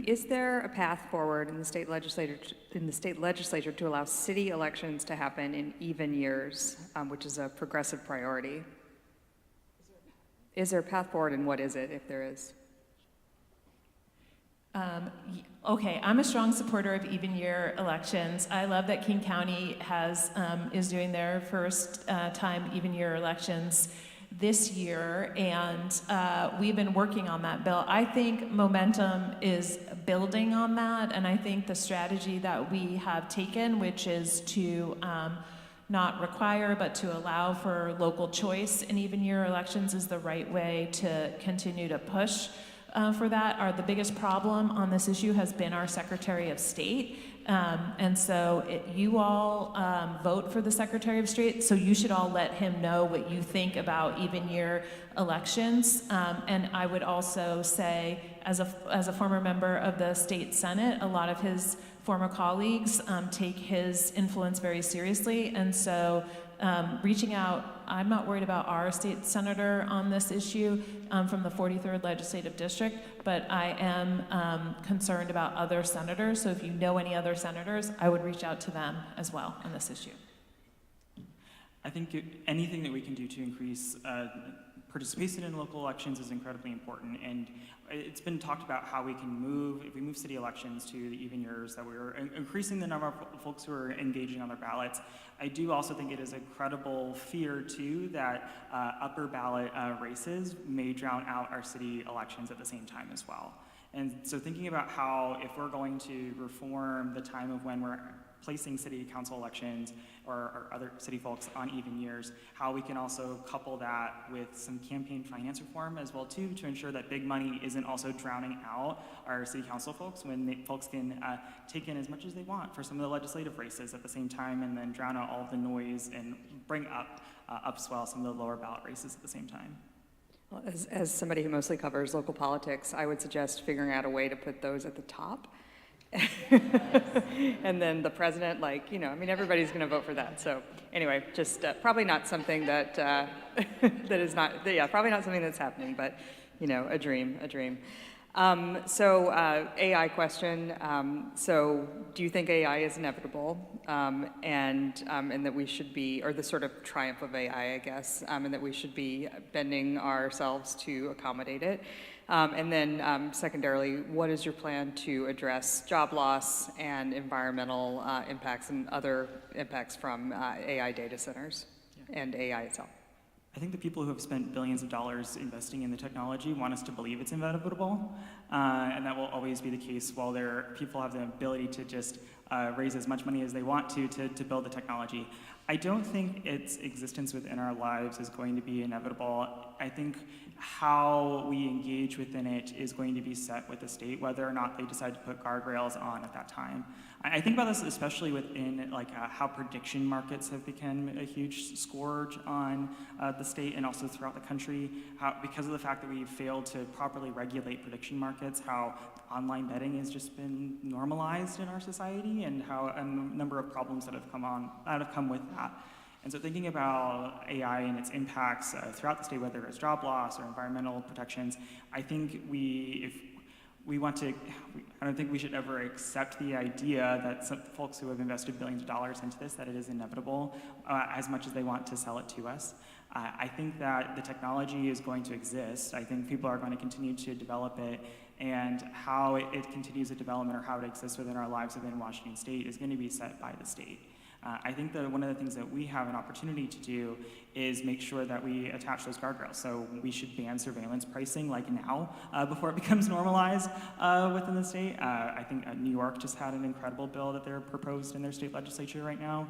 Speaker 5: Is there a path forward in the state legislature to allow city elections to happen in even years, which is a progressive priority? Is there a path forward, and what is it, if there is?
Speaker 14: Okay, I'm a strong supporter of even year elections. I love that King County is doing their first time even year elections this year, and we've been working on that bill. I think momentum is building on that, and I think the strategy that we have taken, which is to not require but to allow for local choice in even year elections, is the right way to continue to push for that. The biggest problem on this issue has been our Secretary of State. And so you all vote for the Secretary of State, so you should all let him know what you think about even year elections. And I would also say, as a former member of the state Senate, a lot of his former colleagues take his influence very seriously. And so reaching out, I'm not worried about our state senator on this issue from the 43rd Legislative District, but I am concerned about other senators. So if you know any other senators, I would reach out to them as well on this issue.
Speaker 13: I think anything that we can do to increase participation in local elections is incredibly important, and it's been talked about how we can move, if we move city elections to the even years, that we're increasing the number of folks who are engaging on their ballots. I do also think it is a credible fear, too, that upper ballot races may drown out our city elections at the same time as well. And so thinking about how, if we're going to reform the time of when we're placing city council elections or other city folks on even years, how we can also couple that with some campaign finance reform as well too, to ensure that big money isn't also drowning out our city council folks when folks can take in as much as they want for some of the legislative races at the same time, and then drown out all of the noise and bring upswell some of the lower ballot races at the same time.
Speaker 5: Well, as somebody who mostly covers local politics, I would suggest figuring out a way to put those at the top. And then the president, like, everybody's going to vote for that. So anyway, just probably not something that, probably not something that's happening, but, a dream. AI question. So do you think AI is inevitable, and that we should be, or the sort of triumph of AI, I guess, and that we should be bending ourselves to accommodate it? And then secondarily, what is your plan to address job loss and environmental impacts and other impacts from AI data centers and AI itself?
Speaker 13: I think the people who have spent billions of dollars investing in the technology want us to believe it's inevitable, and that will always be the case while people have the ability to just raise as much money as they want to build the technology. I don't think its existence within our lives is going to be inevitable. I think how we engage within it is going to be set with the state, whether or not they decide to put guardrails on at that time. I think about this especially within how prediction markets have become a huge scourge on the state and also throughout the country, because of the fact that we've failed to properly regulate prediction markets, how online betting has just been normalized in our society, and how a number of problems that have come with that. And so thinking about AI and its impacts throughout the state, whether it's job loss or environmental protections, I think I don't think we should ever accept the idea that some folks who have invested billions of dollars into this, that it is inevitable as much as they want to sell it to us. I think that the technology is going to exist. I think people are going to continue to develop it, and how it continues to development or how it exists within our lives within Washington State is going to be set by the state. I think that one of the things that we have an opportunity to do is make sure that we attach those guardrails. So we should ban surveillance pricing now before it becomes normalized within the state. I think New York just had an incredible bill that they're proposed in their state legislature right now.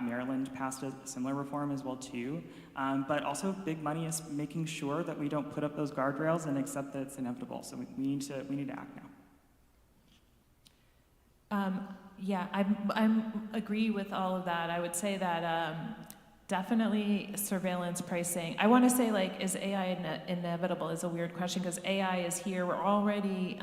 Speaker 13: Maryland passed a similar reform as well too. But also big money is making sure that we don't put up those guardrails and accept that it's inevitable. So we need to act now.
Speaker 14: Yeah, I agree with all of that. I would say that definitely surveillance pricing. I want to say, is AI inevitable is a weird question, because AI is here. We're already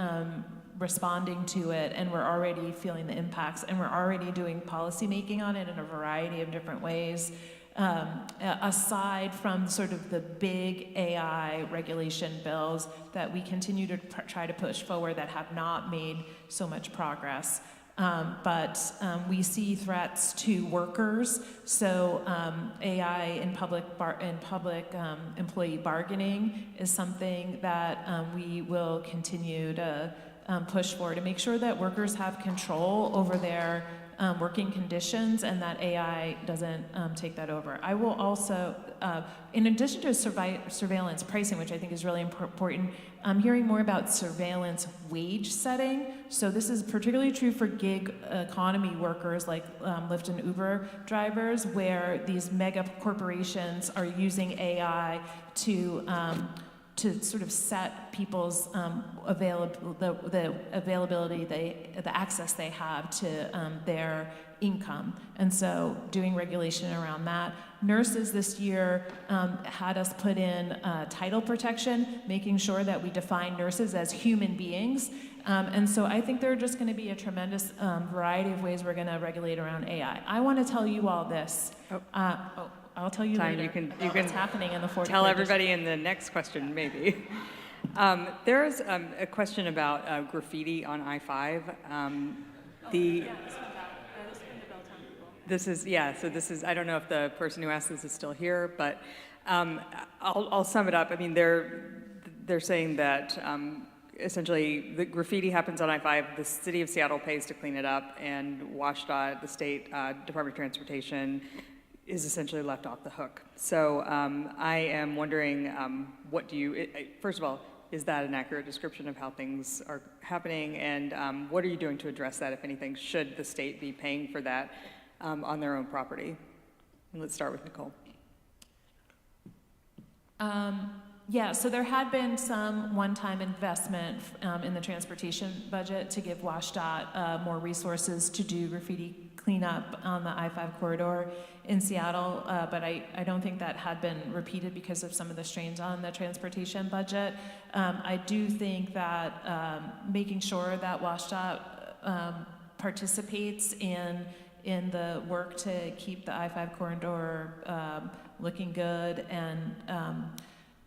Speaker 14: responding to it, and we're already feeling the impacts, and we're already doing policy making on it in a variety of different ways. Aside from sort of the big AI regulation bills that we continue to try to push forward that have not made so much progress. But we see threats to workers. So AI in public employee bargaining is something that we will continue to push for, to make sure that workers have control over their working conditions, and that AI doesn't take that over. I will also, in addition to surveillance pricing, which I think is really important, I'm hearing more about surveillance wage setting. So this is particularly true for gig economy workers like Lyft and Uber drivers, where these mega corporations are using AI to sort of set people's the availability, the access they have to their income. And so doing regulation around that. Nurses this year had us put in title protection, making sure that we define nurses as human beings. And so I think there are just going to be a tremendous variety of ways we're going to regulate around AI. I want to tell you all this. I'll tell you later. You can what's happening in the 40th.
Speaker 5: Tell everybody in the next question, maybe. There's a question about graffiti on I-5. This is, I don't know if the person who asked this is still here, but I'll sum it up. I mean, they're saying that essentially the graffiti happens on I-5, the city of Seattle pays to clean it up, and WashDOT, the state Department of Transportation, is essentially left off the hook. So I am wondering, first of all, is that an accurate description of how things are happening? And what are you doing to address that, if anything? Should the state be paying for that on their own property? And let's start with Nicole.
Speaker 14: Yeah, so there had been some one-time investment in the transportation budget to give WashDOT more resources to do graffiti cleanup on the I-5 corridor in Seattle, but I don't think that had been repeated because of some of the strains on the transportation budget. I do think that making sure that WashDOT participates in the work to keep the I-5 corridor looking good and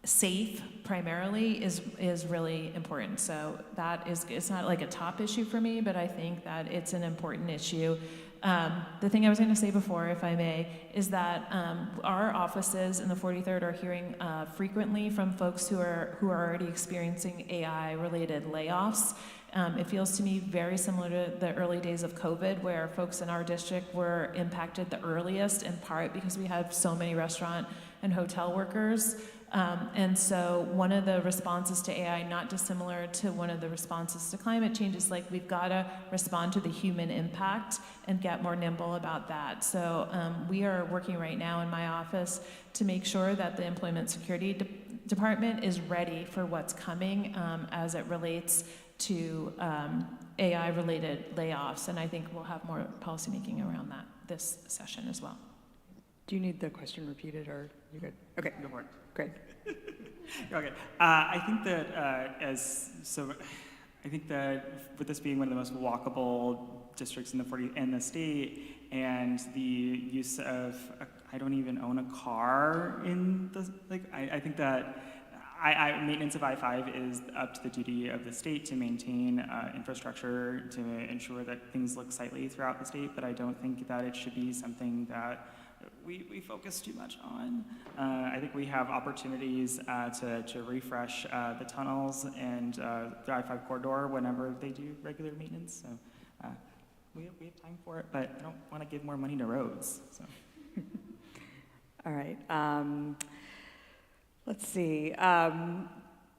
Speaker 14: safe primarily is really important. So that is, it's not like a top issue for me, but I think that it's an important issue. The thing I was going to say before, if I may, is that our offices in the 43rd are hearing frequently from folks who are already experiencing AI-related layoffs. It feels to me very similar to the early days of COVID, where folks in our district were impacted the earliest, in part because we have so many restaurant and hotel workers. And so one of the responses to AI, not dissimilar to one of the responses to climate change, is like we've got to respond to the human impact and get more nimble about that. So we are working right now in my office to make sure that the Employment Security Department is ready for what's coming as it relates to AI-related layoffs. And I think we'll have more policymaking around that this session as well.
Speaker 5: Do you need the question repeated, or you good? Okay,
Speaker 13: Go for it.
Speaker 5: great.
Speaker 13: Okay. I think that I think that with this being one of the most walkable districts in the state, and the use of I don't even own a car in the I think that maintenance of I-5 is up to the duty of the state to maintain infrastructure to ensure that things look sightly throughout the state, but I don't think that it should be something that we focus too much on. I think we have opportunities to refresh the tunnels and the I-5 corridor whenever they do regular maintenance. So we have time for it, but I don't want to give more money to roads. So.
Speaker 5: All right. Let's see.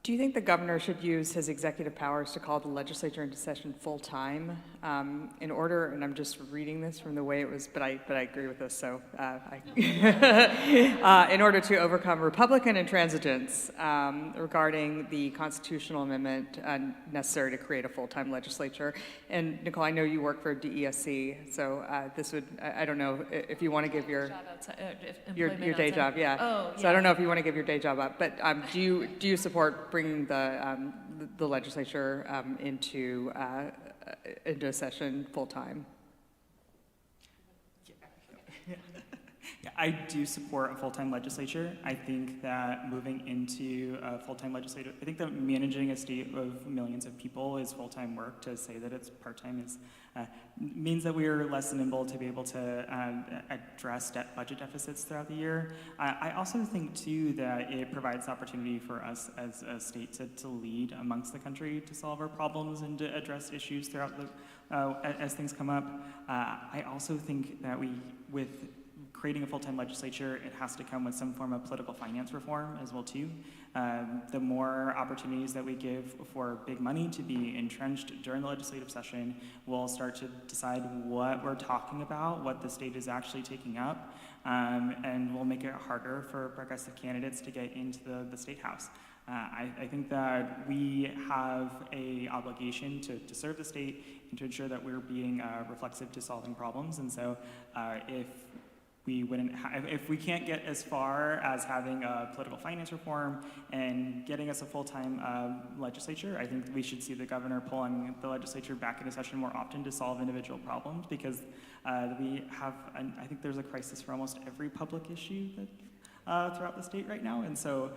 Speaker 5: Do you think the governor should use his executive powers to call the legislature into session full time in order? And I'm just reading this from the way it was, but I agree with this. So, in order to overcome Republican intransigence regarding the constitutional amendment necessary to create a full-time legislature. And Nicole, I know you work for DESC, so this would—I don't know if you want to give your day job, yeah.
Speaker 14: Oh, yeah.
Speaker 5: So I don't know if you want to give your day job up, but do you support bringing the legislature into session full time?
Speaker 13: Yeah, I do support a full-time legislature. I think that moving into a full-time legislature, I think that managing a state of millions of people is full-time work. To say that it's part-time means that we are less nimble to be able to address budget deficits throughout the year. I also think, too, that it provides the opportunity for us as a state to lead amongst the country to solve our problems and to address issues throughout as things come up. I also think that with creating a full-time legislature, it has to come with some form of political finance reform as well, too. The more opportunities that we give for big money to be entrenched during the legislative session, we'll start to decide what we're talking about, what the state is actually taking up, and we'll make it harder for progressive candidates to get into the state house. I think that we have an obligation to serve the state and to ensure that we're being reflexive to solving problems. And so if we can't get as far as having a political finance reform and getting us a full-time legislature, I think we should see the governor pulling the legislature back into session more often to solve individual problems, because we have, I think there's a crisis for almost every public issue that throughout the state right now, and so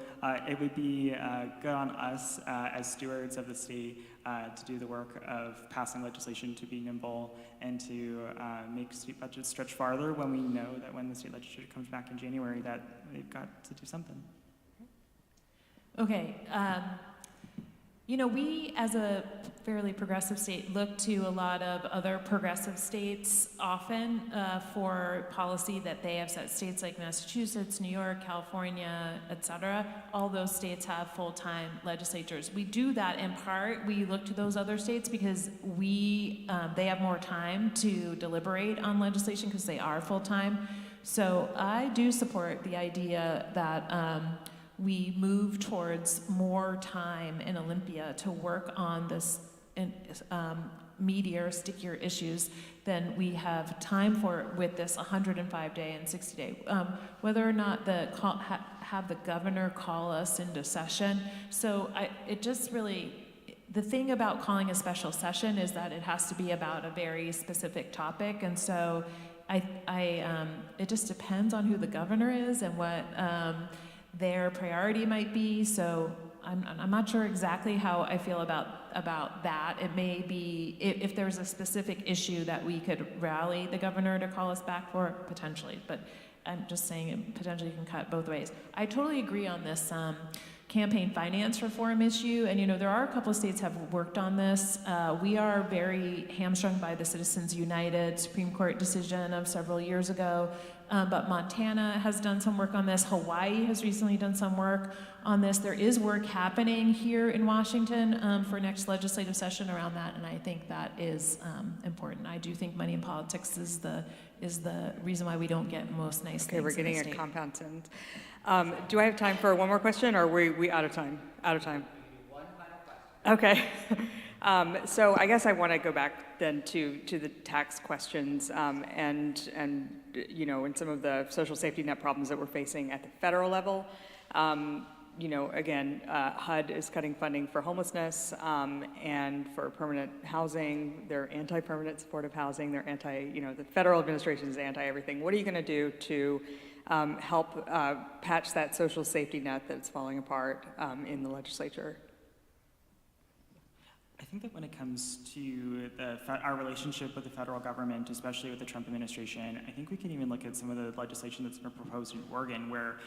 Speaker 13: it would be good on us as stewards of the state to do the work of passing legislation, to be nimble, and to make state budgets stretch farther when we know that when the state legislature comes back in January that they've got to do something.
Speaker 14: Okay. You know, we as a fairly progressive state look to a lot of other progressive states often for policy that they have set. States like Massachusetts, New York, California, et cetera. All those states have full-time legislatures. We do that in part. We look to those other states because they have more time to deliberate on legislation because they are full-time. So I do support the idea that we move towards more time in Olympia to work on this meatier, stickier issues than we have time for with this 105-day and 60-day. Whether or not have the governor call us into session. So it just really, the thing about calling a special session is that it has to be about a very specific topic, and so it just depends on who the governor is and what their priority might be. So I'm not sure exactly how I feel about that. It may be, if there's a specific issue that we could rally the governor to call us back for, potentially, but I'm just saying it potentially can cut both ways. I totally agree on this campaign finance reform issue, and there are a couple of states have worked on this. We are very hamstrung by the Citizens United Supreme Court decision of several years ago, but Montana has done some work on this. Hawaii has recently done some work on this. There is work happening here in Washington for next legislative session around that, and I think that is important. I do think money in politics is the reason why we don't get most nice things.
Speaker 5: Okay, we're getting
Speaker 14: in
Speaker 5: a
Speaker 14: the state.
Speaker 5: compound sentence. Do I have time for one more question, or are we out of time? Out of time.
Speaker 1: One final question.
Speaker 5: Okay. So I guess I want to go back then to the tax questions and some of the social safety net problems that we're facing at the federal level. Again, HUD is cutting funding for homelessness and for permanent housing. They're anti-permanent supportive housing. They're the federal administration is anti-everything. What are you going to do to help patch that social safety net that's falling apart in the legislature?
Speaker 13: I think that when it comes to our relationship with the federal government, especially with the Trump administration, I think we can even look at some of the legislation that's been proposed in Oregon, where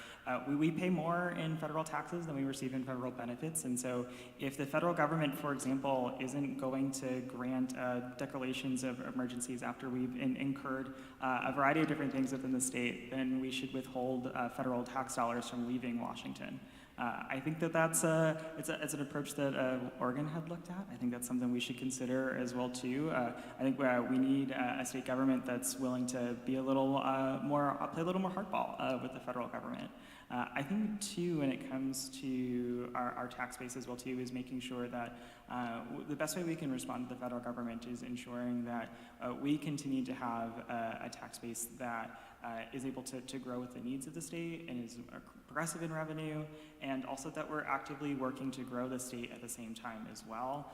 Speaker 13: we pay more in federal taxes than we receive in federal benefits. And so if the federal government, for example, isn't going to grant declarations of emergencies after we've incurred a variety of different things within the state, then we should withhold federal tax dollars from leaving Washington. I think that's it's an approach that Oregon had looked at. I think that's something we should consider as well too. I think we need a state government that's willing to be a little play a little more hardball with the federal government. I think too, when it comes to our tax base as well too, is making sure that the best way we can respond to the federal government is ensuring that we continue to have a tax base that is able to grow with the needs of the state and is progressive in revenue, and also that we're actively working to grow the state at the same time as well.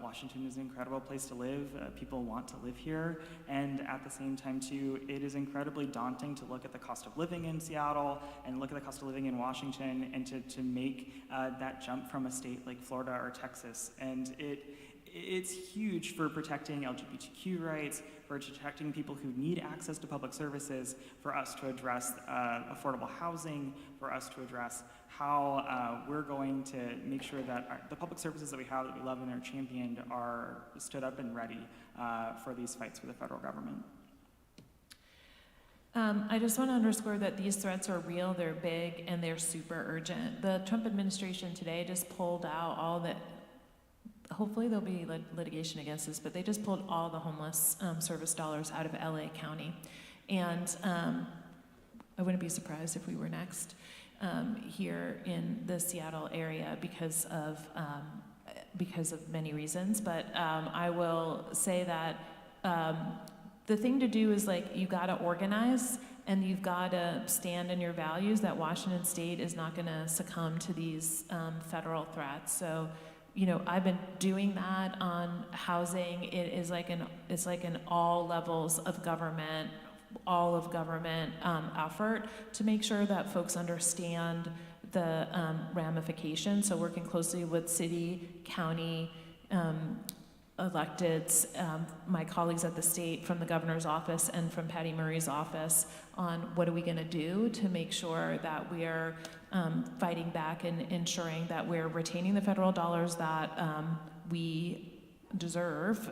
Speaker 13: Washington is an incredible place to live. People want to live here, and at the same time too, it is incredibly daunting to look at the cost of living in Seattle and look at the cost of living in Washington, and to make that jump from a state like Florida or Texas. And it's huge for protecting LGBTQ rights, for protecting people who need access to public services, for us to address affordable housing, for us to address how we're going to make sure that the public services that we have, that we love and are championed, are stood up and ready for these fights for the federal government.
Speaker 14: I just want to underscore that these threats are real, they're big, and they're super urgent. The Trump administration today just pulled out all the, hopefully there'll be litigation against this, but they just pulled all the homeless service dollars out of LA County. And I wouldn't be surprised if we were next here in the Seattle area because of many reasons. But I will say that the thing to do is you gotta organize, and you've gotta stand in your values that Washington State is not gonna succumb to these federal threats. So, I've been doing that on housing. It's like an all levels of government, effort to make sure that folks understand the ramifications. So working closely with city, county, electeds, my colleagues at the state, from the governor's office and from Patty Murray's office, on what are we going to do to make sure that we are fighting back and ensuring that we're retaining the federal dollars that we deserve,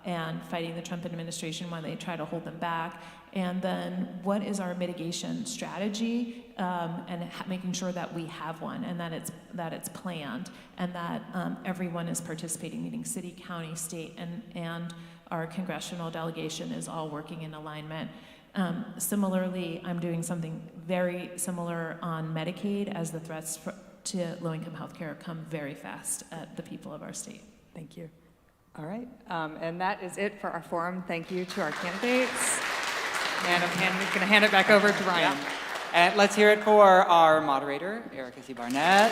Speaker 14: and fighting the Trump administration when they try to hold them back. And then what is our mitigation strategy, and making sure that we have one, and that it's planned, and that everyone is participating, meaning city, county, state, and our congressional delegation is all working in alignment. Similarly, I'm doing something very similar on Medicaid, as the threats to low-income healthcare come very fast at the people of our state.
Speaker 5: Thank you. All right, and that is it for our forum. Thank you to our candidates. And I'm going to hand it back over to Ryan.
Speaker 1: Yeah. And let's hear it for our moderator, Erica Barnett.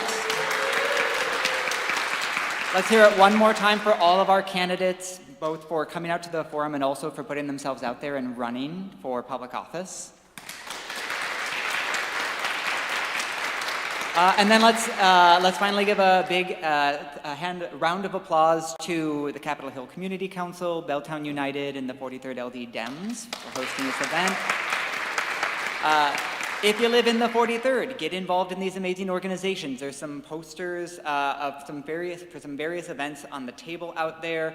Speaker 1: Let's hear it one more time for all of our candidates, both for coming out to the forum and also for putting themselves out there and running for public office. And then let's finally give a big round of applause to the Capitol Hill Community Council, Belltown United, and the 43rd LD Dems for hosting this event. If you live in the 43rd, get involved in these amazing organizations. There's some posters of some various events on the table out there.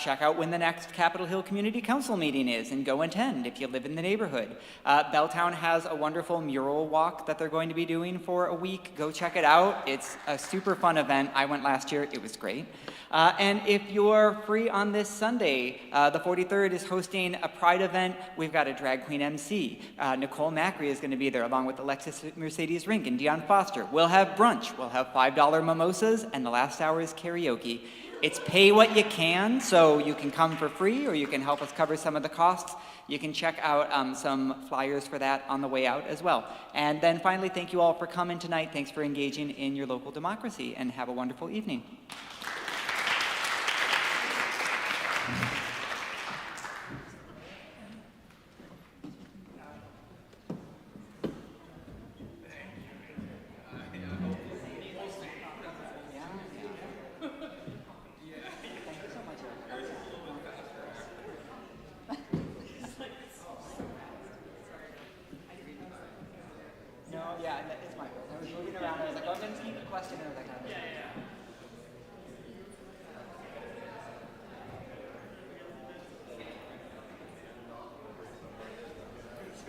Speaker 1: Check out when the next Capitol Hill Community Council meeting is and go attend if you live in the neighborhood. Belltown has a wonderful mural walk that they're going to be doing for a week. Go check it out. It's a super fun event. I went last year. It was great. And if you're free on this Sunday, the 43rd is hosting a Pride event. We've got a drag queen MC. Nicole Macri is going to be there, along with Alexis Mercedes Rink and Deion Foster. We'll have brunch. We'll have $5 mimosas, and the last hour is karaoke. It's pay what you can, so you can come for free, or you can help us cover some of the costs. You can check out some flyers for that on the way out as well. And then finally, thank you all for coming tonight. Thanks for engaging in your local democracy, and have a wonderful evening. No, yeah, it's my fault. I was moving around. I was like, oh, I'm going to keep the question. And I was like, oh, yeah.